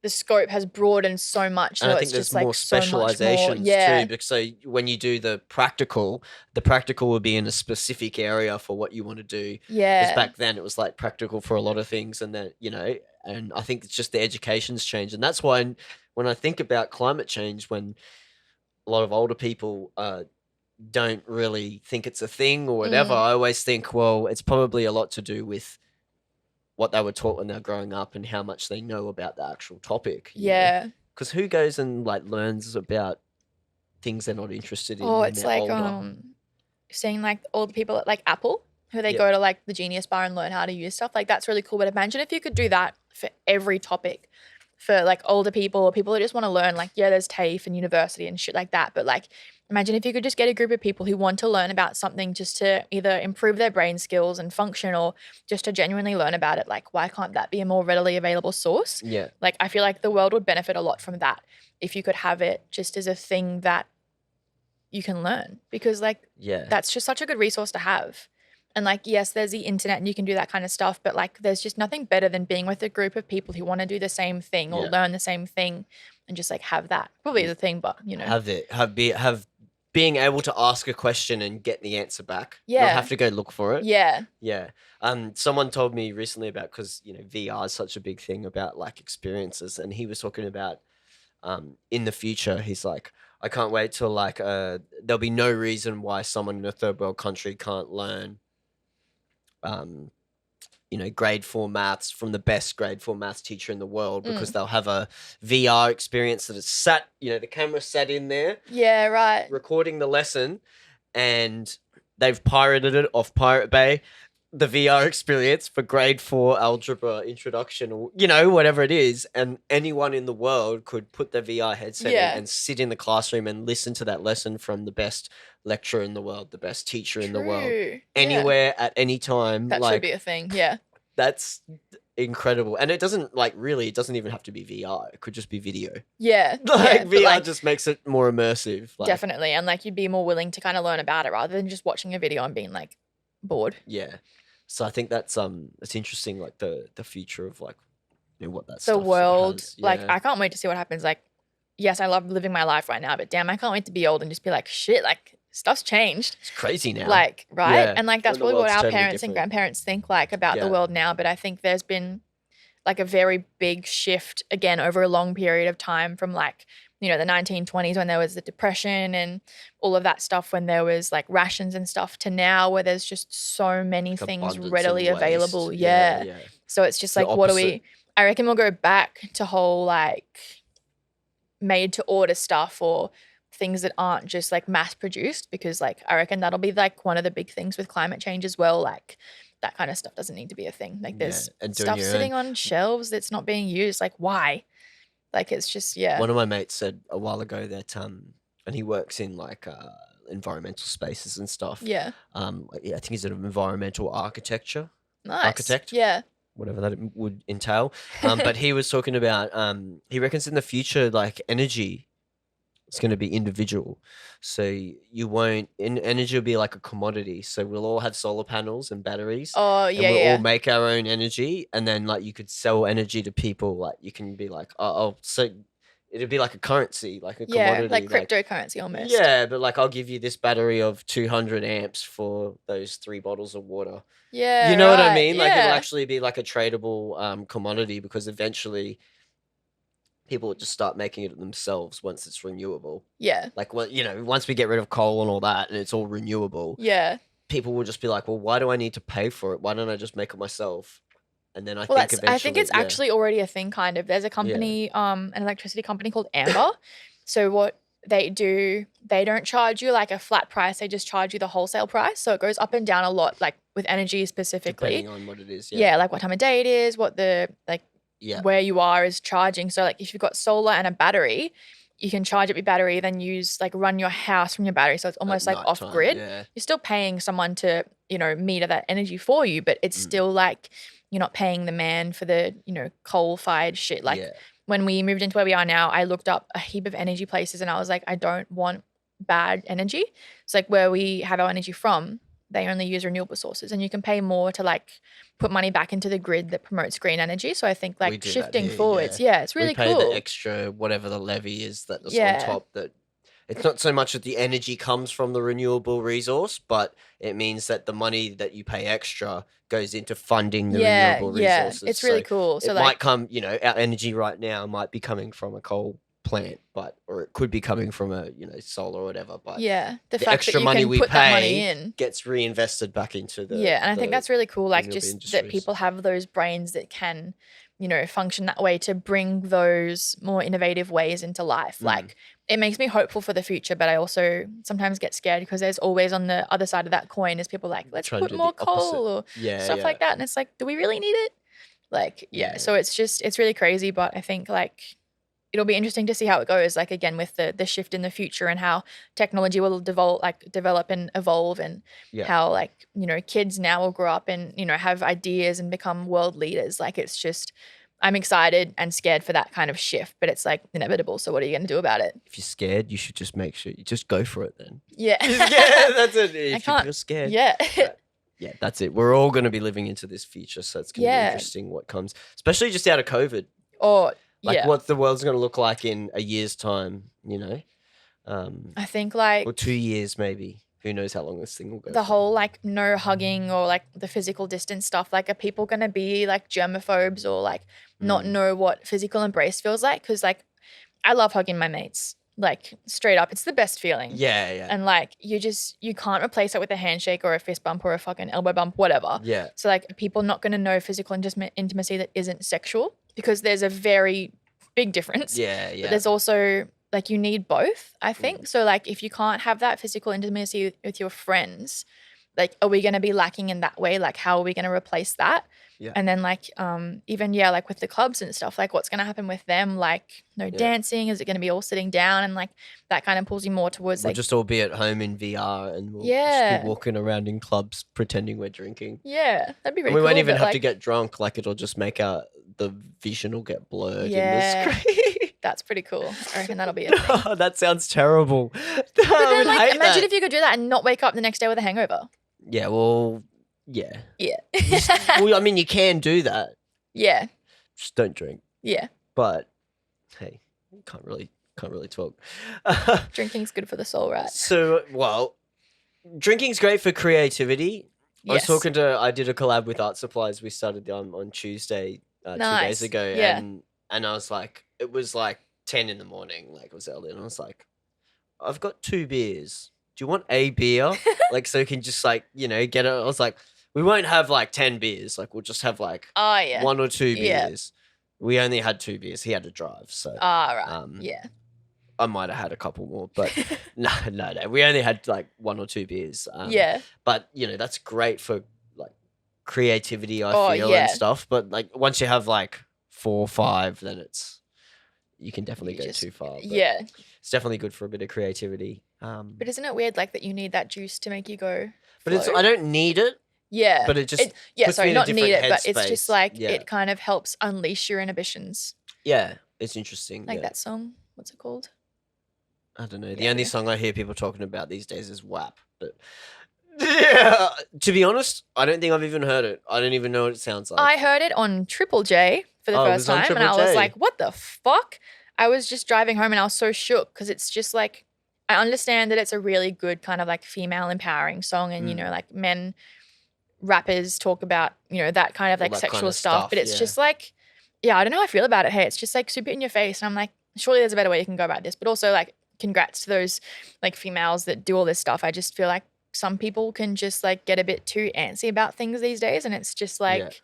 the scope has broadened so much. And So I think it's there's just like more so much more. specializations Yeah. too. Because so when you do the practical will be in a specific area for what you want to do. Because Yeah. back then it was like practical for a lot of things, and then and I think it's just the education's changed, and that's why when I think about climate change, when a lot of older people don't really think it's a thing or whatever, I always think, well, it's probably a lot to do with what they were taught when they were growing up and how much they know about the actual topic. Yeah. Because who goes and like learns about things they're not interested in? Oh, when it's they're like older? seeing like all the people at like Apple who they Yeah. go to like the Genius Bar and learn how to use stuff. Like that's really cool. But imagine if you could do that for every topic, for like older people or people who just want to learn. Like there's TAFE and university and shit like that. But like imagine if you could just get a group of people who want to learn about something just to either improve their brain skills and function, or just to genuinely learn about it. Like why can't that be a more readily available source? Yeah. Like I feel like the world would benefit a lot from that if you could have it just as a thing that you can learn, because like Yeah. that's just such a good resource to have. And like, yes, there's the internet and you can do that kind of stuff, but like there's just nothing better than being with a group of people who want to do the same thing or Yeah. learn the same thing, and just like have that. Probably is a thing, but Have being able to ask a question and get the answer back. Yeah. Not have to go look for it. Yeah. Yeah. Someone told me recently about, because VR is such a big thing about like experiences, and he was talking about in the future, he's like, I can't wait till like there'll be no reason why someone in a third world country can't learn grade 4 maths from the best grade 4 maths teacher in the world, because they'll have a VR experience that is sat, the camera sat in there Yeah, right. recording the lesson, and they've pirated it off Pirate Bay, the VR experience for grade 4 algebra introduction, or whatever it is, and anyone in the world could put their VR headset Yeah. in and sit in the classroom and listen to that lesson from the best lecturer in the world, the best teacher in the world, True. Yeah. anywhere at any time. That should be a thing. Yeah. That's incredible. And it doesn't it doesn't even have to be VR. It could just be video. Yeah. Like yeah, but, VR just makes it more immersive. Like, definitely. And like you'd be more willing to kind of learn about it rather than just watching a video and being like bored. yeah. So I think that's it's interesting, like the future of like what that The stuff world, has. like, Yeah, I can't wait to see what happens. Like, yes, I love living my life right now, but damn, I can't wait to be old and just be like, shit, like stuff's changed. it's crazy now. Like, right? Yeah, And like when that's the probably what world's our totally parents and different. grandparents think like about the Yeah. world now. But I think there's been like a very big shift again over a long period of time from like, the 1920s when there was the depression and all of that stuff, when there was like rations and stuff, to now where there's just so many Like things abundance readily and available. waste. Yeah, Yeah. yeah. So it's just It's the like, what do opposite. I reckon we'll go back to whole like made to order stuff, or things that aren't just like mass produced, because like I reckon that'll be like one of the big things with climate change as well. Like that kind of stuff doesn't need to be a thing. Like Yeah, there's and doing stuff your sitting own. on shelves that's not being used. Like why? Like it's just yeah. One of my mates said a while ago that and he works in like environmental spaces and stuff. Yeah. Yeah, I think he's an environmental Nice. architect, Yeah. whatever that would entail. But he was talking about he reckons in the future like energy is going to be individual, so you won't energy will be like a commodity. So we'll all have solar panels and batteries, Oh and yeah, we'll all yeah. make our own energy, and then like you could sell energy to people. Like you can be like, oh, so it'd be like a currency, like a Yeah, commodity, like cryptocurrency almost. yeah, but like I'll give you this battery of 200 amps for those 3 bottles of water. Yeah, You know what I right. mean? Like it'll Yeah. actually be like a tradable commodity, because eventually people will just start making it themselves once it's renewable. Yeah. Like what once we get rid of coal and all that and it's all renewable, Yeah. people will just be like, well, why do I need to pay for it? Why don't I just make it myself? And then Well, think I think eventually, it's actually already a thing kind of. There's a company, an electricity company called Amber. So what they do, they don't charge you like a flat price, they just charge you the wholesale price. So it goes up and down a lot, like with energy specifically. depending on what it is. Yeah, like what time of day it is, what the like where you are is charging. So like if you've got solar and a battery, you can charge up your battery, then run your house from your battery. So it's almost like off grid. Yeah. You're still paying someone to, meter that energy for you, but it's still like you're not paying the man for the, coal fired shit. Like when we moved into where we are now, I looked up a heap of energy places and I was like, I don't want bad energy. It's like where we have our energy from, they only use renewable sources, and you can pay more to like put money back into the grid that promotes green energy. So I think like shifting forwards, it's really cool. We pay cool. the extra whatever the levy is that's Yeah. on top. That it's not so much that the energy comes from the renewable resource, but it means that the money that you pay extra goes into funding the renewable resources. It's really cool. So it like might come, our energy right now might be coming from a coal plant, or it could be coming from a solar or whatever. But the fact extra that you money can we put that money pay in gets reinvested back into the and I think that's really cool. Like renewable just that industries. people have those brains that can, function that way to bring those more innovative ways into life. Like it makes me hopeful for the future, but I also sometimes get scared because there's always on the other side of that coin is people like, let's Trying to put do more the opposite. coal or stuff like that. And it's like, do we really need it? Like, so it's really crazy, but I think like it'll be interesting to see how it goes. Like again, with the shift in the future and how technology will develop and evolve, and how like, kids now will grow up and, have ideas and become world leaders. Like it's just, I'm excited and scared for that kind of shift, but it's like inevitable. So what are you going to do about it? If you're scared, you should just make sure you just go for it then. Yeah. Yeah, that's it. If you're scared. Yeah. Yeah, that's it. We're all going to be living into this future, so it's going to be interesting what comes, especially just out of COVID. Or what the world's going to look like in a year's time, I think like or 2 years maybe. Who knows how long this thing will go. The for. whole like no hugging or like the physical distance stuff. Like are people going to be like germaphobes or like not know what physical embrace feels like? Because like I love hugging my mates. Like straight up, it's the best feeling. Yeah, yeah. And like you can't replace it with a handshake or a fist bump or a fucking elbow bump, whatever. Yeah. So like people not going to know physical intimacy that isn't sexual, because there's a very big difference. Yeah, yeah. But there's also like you need both, I think. So like if you can't have that physical intimacy with your friends, like are we going to be lacking in that way? Like how are we going to replace that? Yeah. And then like even like with the clubs and stuff, like what's going to happen with them? Like no dancing? Is it going to be all sitting down? And like that kind of pulls you more towards We'll like just all be at home in VR and we'll just be walking around in clubs pretending we're drinking. Yeah, that'd be really And we cool. won't even have to get drunk. Like it'll just make the vision will get blurred in the screen. That's pretty cool. I reckon that'll be a thing. Oh, that sounds terrible. But then, like, imagine if you could do that and not wake up the next day with a hangover. Yeah, well, Yeah. Yeah. Well, I mean, you can do that. Yeah. Just don't drink. Yeah. But hey, can't really talk. Drinking's good for the soul, right? So, well, drinking's great for creativity. Yes. I did a collab with Art Supplies. We started on Tuesday, 2 days Nice. ago, Yeah. and I was like, it was like 10 in the morning, like it was early, and I was like, I've got 2 beers. Do you want a beer? Like, so you can just like, get it. I was like, we won't have like 10 beers. Like, we'll just have like Oh, yeah. 1 or 2 Yeah. beers. We only had 2 beers. He had to drive, so Right. Yeah. I might have had a couple more, but no. We only had like 1 or 2 beers. Yeah. But that's great for like creativity, I feel, yeah. and stuff. But like once you have like 4 or 5, then you can definitely You go just- too far. But Yeah. it's definitely good for a bit of creativity. But isn't it weird like that you need that juice to make you go But flow? I don't need it. Yeah. But it just yeah, puts sorry, me in a not need different it, but it's just headspace. like Yeah. it kind of helps unleash your inhibitions. Yeah, it's interesting. Like yeah. that song. What's it called? I don't know. The Yeah, only yeah. song I hear people talking about these days is WAP. But yeah, to be honest, I don't think I've even heard it. I don't even know what it sounds like. I heard it on Triple J for the Oh, it first was on time, and Triple I was J. like, "What the fuck?" I was just driving home, and I was so shook because it's just like I understand that it's a really good kind of like female empowering song, and like men rappers talk about that kind of All like that sexual kind of stuff, but it's yeah. just like I don't know how I feel about it. Hey, it's just like super in your face, and I'm like, surely there's a better way you can go about this. But also like, congrats to those like females that do all this stuff. I just feel like some people can just like get a bit too antsy about things these days, and it's just like.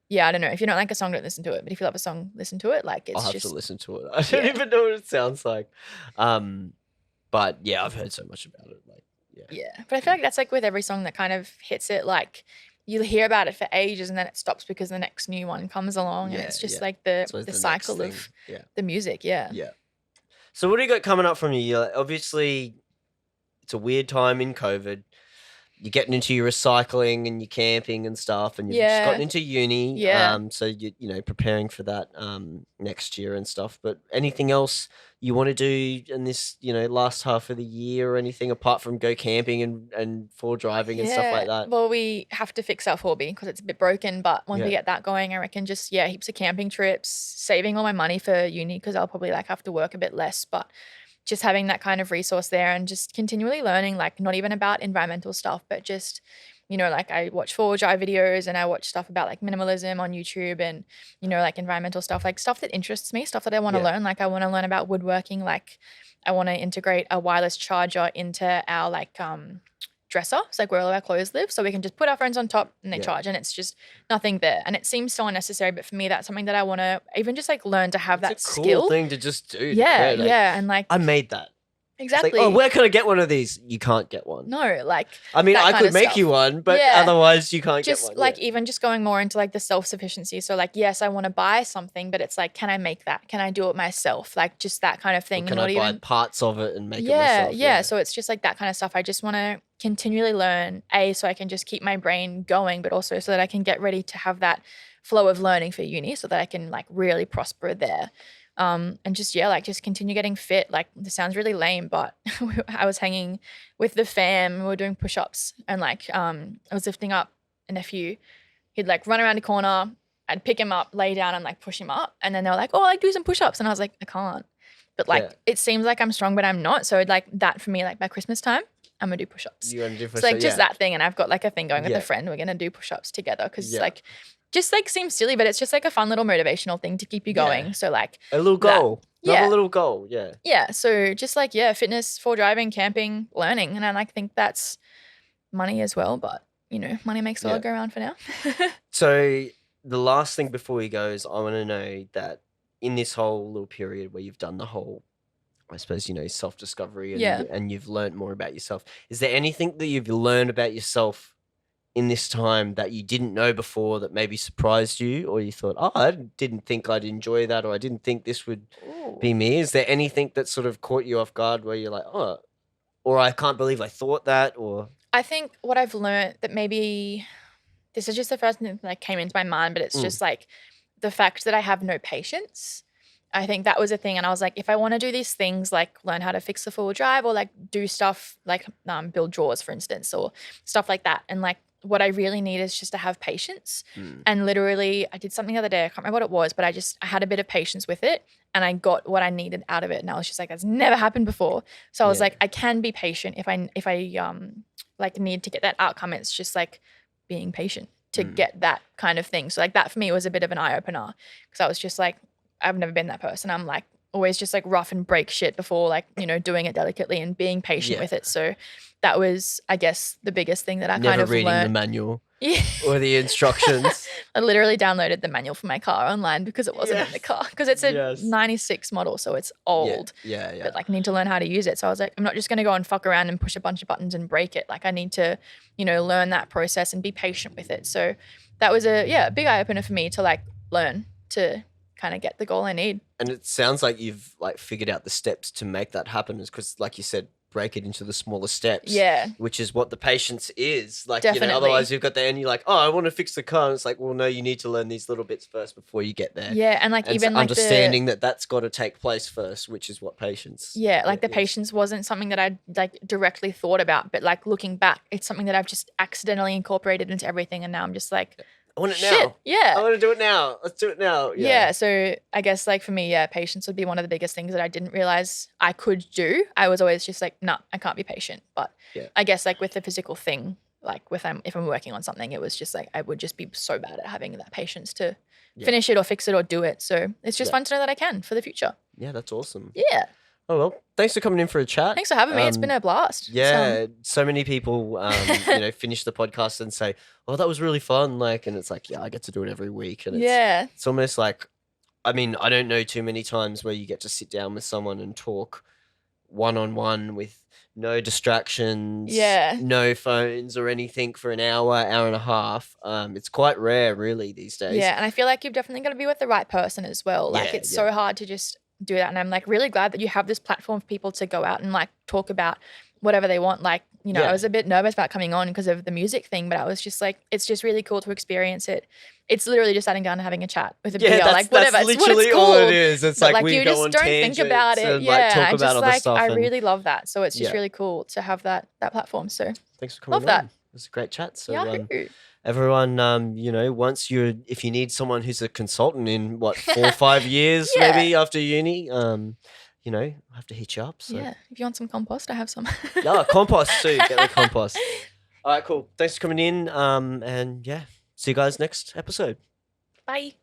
Yeah, I don't know. If you don't like a song, don't listen to it. But if you love a song, listen to it. Like it's I'll have just to listen to it. I don't even know what it sounds like. But yeah, I've heard so much about it. Like, yeah. But I feel like that's like with every song that kind of hits it. Like you hear about it for ages, and then it stops because the next new one comes along, and it's just like the cycle of the music. Yeah. Yeah. So what do you got coming up from you? Obviously, it's a weird time in COVID. You're getting into your recycling and your camping and stuff, and you've just gotten into uni. Yeah. So you preparing for that next year and stuff. But anything else you want to do in this last half of the year, or anything apart from go camping and for driving and stuff like that? Well, we have to fix our 4B because it's a bit broken. But once we get that going, I reckon just heaps of camping trips, saving all my money for uni because I'll probably like have to work a bit less, but. Just having that kind of resource there and just continually learning, like not even about environmental stuff, but just, like I watch 4Drive videos and I watch stuff about like minimalism on YouTube and, like environmental stuff, like stuff that interests me, stuff that I want to learn. Like I want to learn about woodworking. Like I want to integrate a wireless charger into our like dresser. It's like where all of our clothes live. So we can just put our phones on top and they charge and it's just nothing there. And it seems so unnecessary, but for me, that's something that I want to even just like learn to have that It's a cool skill. thing to just do. Yeah. And like, I made that. exactly. It's like, oh, where can I get one of these? You can't get one. No, like. I mean, that I kind could of make stuff. you one, but otherwise you can't just get one. like even just going more into like the self-sufficiency. So like, yes, I want to buy something, but it's like, can I make that? Can I do it myself? Like just that kind of thing. Or can I buy parts of it and make it myself? Yeah. So it's just like that kind of stuff. I just want to continually learn, so I can just keep my brain going, but also so that I can get ready to have that flow of learning for uni so that I can like really prosper there. And just like just continue getting fit. Like this sounds really lame, but I was hanging with the fam, we were doing push-ups and like I was lifting up a nephew. He'd like run around the corner, I'd pick him up, lay down and like push him up, and then they were like, oh, like do some push-ups, and I was like, I can't. But like it seems like I'm strong, but I'm not. So like that for me, like by Christmas time, I'm gonna do push-ups. You're gonna do push-ups. So like just that thing, and I've got like a thing going with a friend. We're gonna do push-ups together because like just like seems silly, but it's just like a fun little motivational thing to keep you going. So like a little goal. A little goal. Yeah. Yeah. So just like fitness, for driving, camping, learning, and I like think that's money as well. But money makes the world go around for now. So the last thing before we go is I want to know that in this whole little period where you've done the whole, I suppose, self-discovery and you've learned more about yourself, is there anything that you've learned about yourself in this time that you didn't know before that maybe surprised you, or you thought, oh, I didn't think I'd enjoy that, or I didn't think this would be me? Is there anything that sort of caught you off guard where you're like, oh, or I can't believe I thought that? Or I think what I've learned that maybe this is just the first thing that came into my mind, but it's just like the fact that I have no patience. I think that was a thing. And I was like, if I want to do these things, like learn how to fix the 4Drive or like do stuff like build drawers, for instance, or stuff like that. And like what I really need is just to have patience. Mm. And literally, I did something the other day. I can't remember what it was, but I had a bit of patience with it, and I got what I needed out of it. And I was just like, that's never happened before. So I was Yeah. like, I can be patient if I like need to get that outcome. It's just like being patient to get that kind of thing. So like that for me was a bit of an eye opener, because I was just like, I've never been that person. I'm like always just like rough and break shit before, like, you know, doing it delicately and being patient with it. So that was, I guess, the biggest thing that I kind of reading learned. the manual Yeah. or the instructions. I literally downloaded the manual for my car online because it wasn't in the car, because it's a 96 model, so it's old. Yeah. But like, need to learn how to use it. So I was like, I'm not just going to go and fuck around and push a bunch of buttons and break it. Like, I need to, you know, learn that process and be patient with it. So that was a big eye opener for me to like learn to kind of get the goal I need. And it sounds like you've like figured out the steps to make that happen, is because, like you said, break it into the smaller steps. Yeah. Which is what the patience is. Like, Definitely. you know, otherwise you've got the end, you're like, oh, I want to fix the car. And it's like, well, no, you need to learn these little bits first before you get there. Yeah. And like, And even so like understanding that that's got to take place first, which is what patience. Yeah, like the is. patience wasn't something that I like directly thought about, but like looking back, it's something that I've just accidentally incorporated into everything, and now I'm just like, I want it shit, now. yeah. I want to do it now. Let's do it now. Yeah. So I guess like for me, yeah, patience would be one of the biggest things that I didn't realize I could do. I was always just like, no, I can't be patient. But I guess like with the physical thing, like if I'm working on something, it was just like I would just be so bad at having that patience to finish it or fix it or do it. So it's just fun to know that I can for the future. Yeah, that's awesome. Yeah. Oh, well, thanks for coming in for a chat. Thanks for having me. It's been a blast. Yeah, so many people, you know, finish the podcast and say, "Oh, that was really fun!" Like, and it's like, yeah, I get to do it every week, and it's almost like, I mean, I don't know too many times where you get to sit down with someone and talk one on one with no distractions, no phones or anything for an hour, hour and a half. It's quite rare, really, these days. Yeah, and I feel like you've definitely got to be with the right person as well. Like, it's so hard to just do that, and I'm like really glad that you have this platform for people to go out and like talk about whatever they want. Like, you know, I was a bit nervous about coming on because of the music thing, but I was just like, it's just really cool to experience it. It's literally just sitting down and having a chat with a beer, like whatever. That's it's what literally it's all called. it is. It's But, like we you go just on don't think tangents about it. and Yeah, like talk I about just other like stuff. I and really love that. So it's just Yeah. really cool to have that platform. So thanks for coming love that. on. It was a great chat. So Yahoo. everyone, you know, if you need someone who's a consultant in 4 or 5 years, maybe after uni, you know, I'll have to hit you up. So. Yeah, if you want some compost, I have some. Yeah, compost too. Get the compost. All right, cool. Thanks for coming in. And yeah, see you guys next episode. Bye.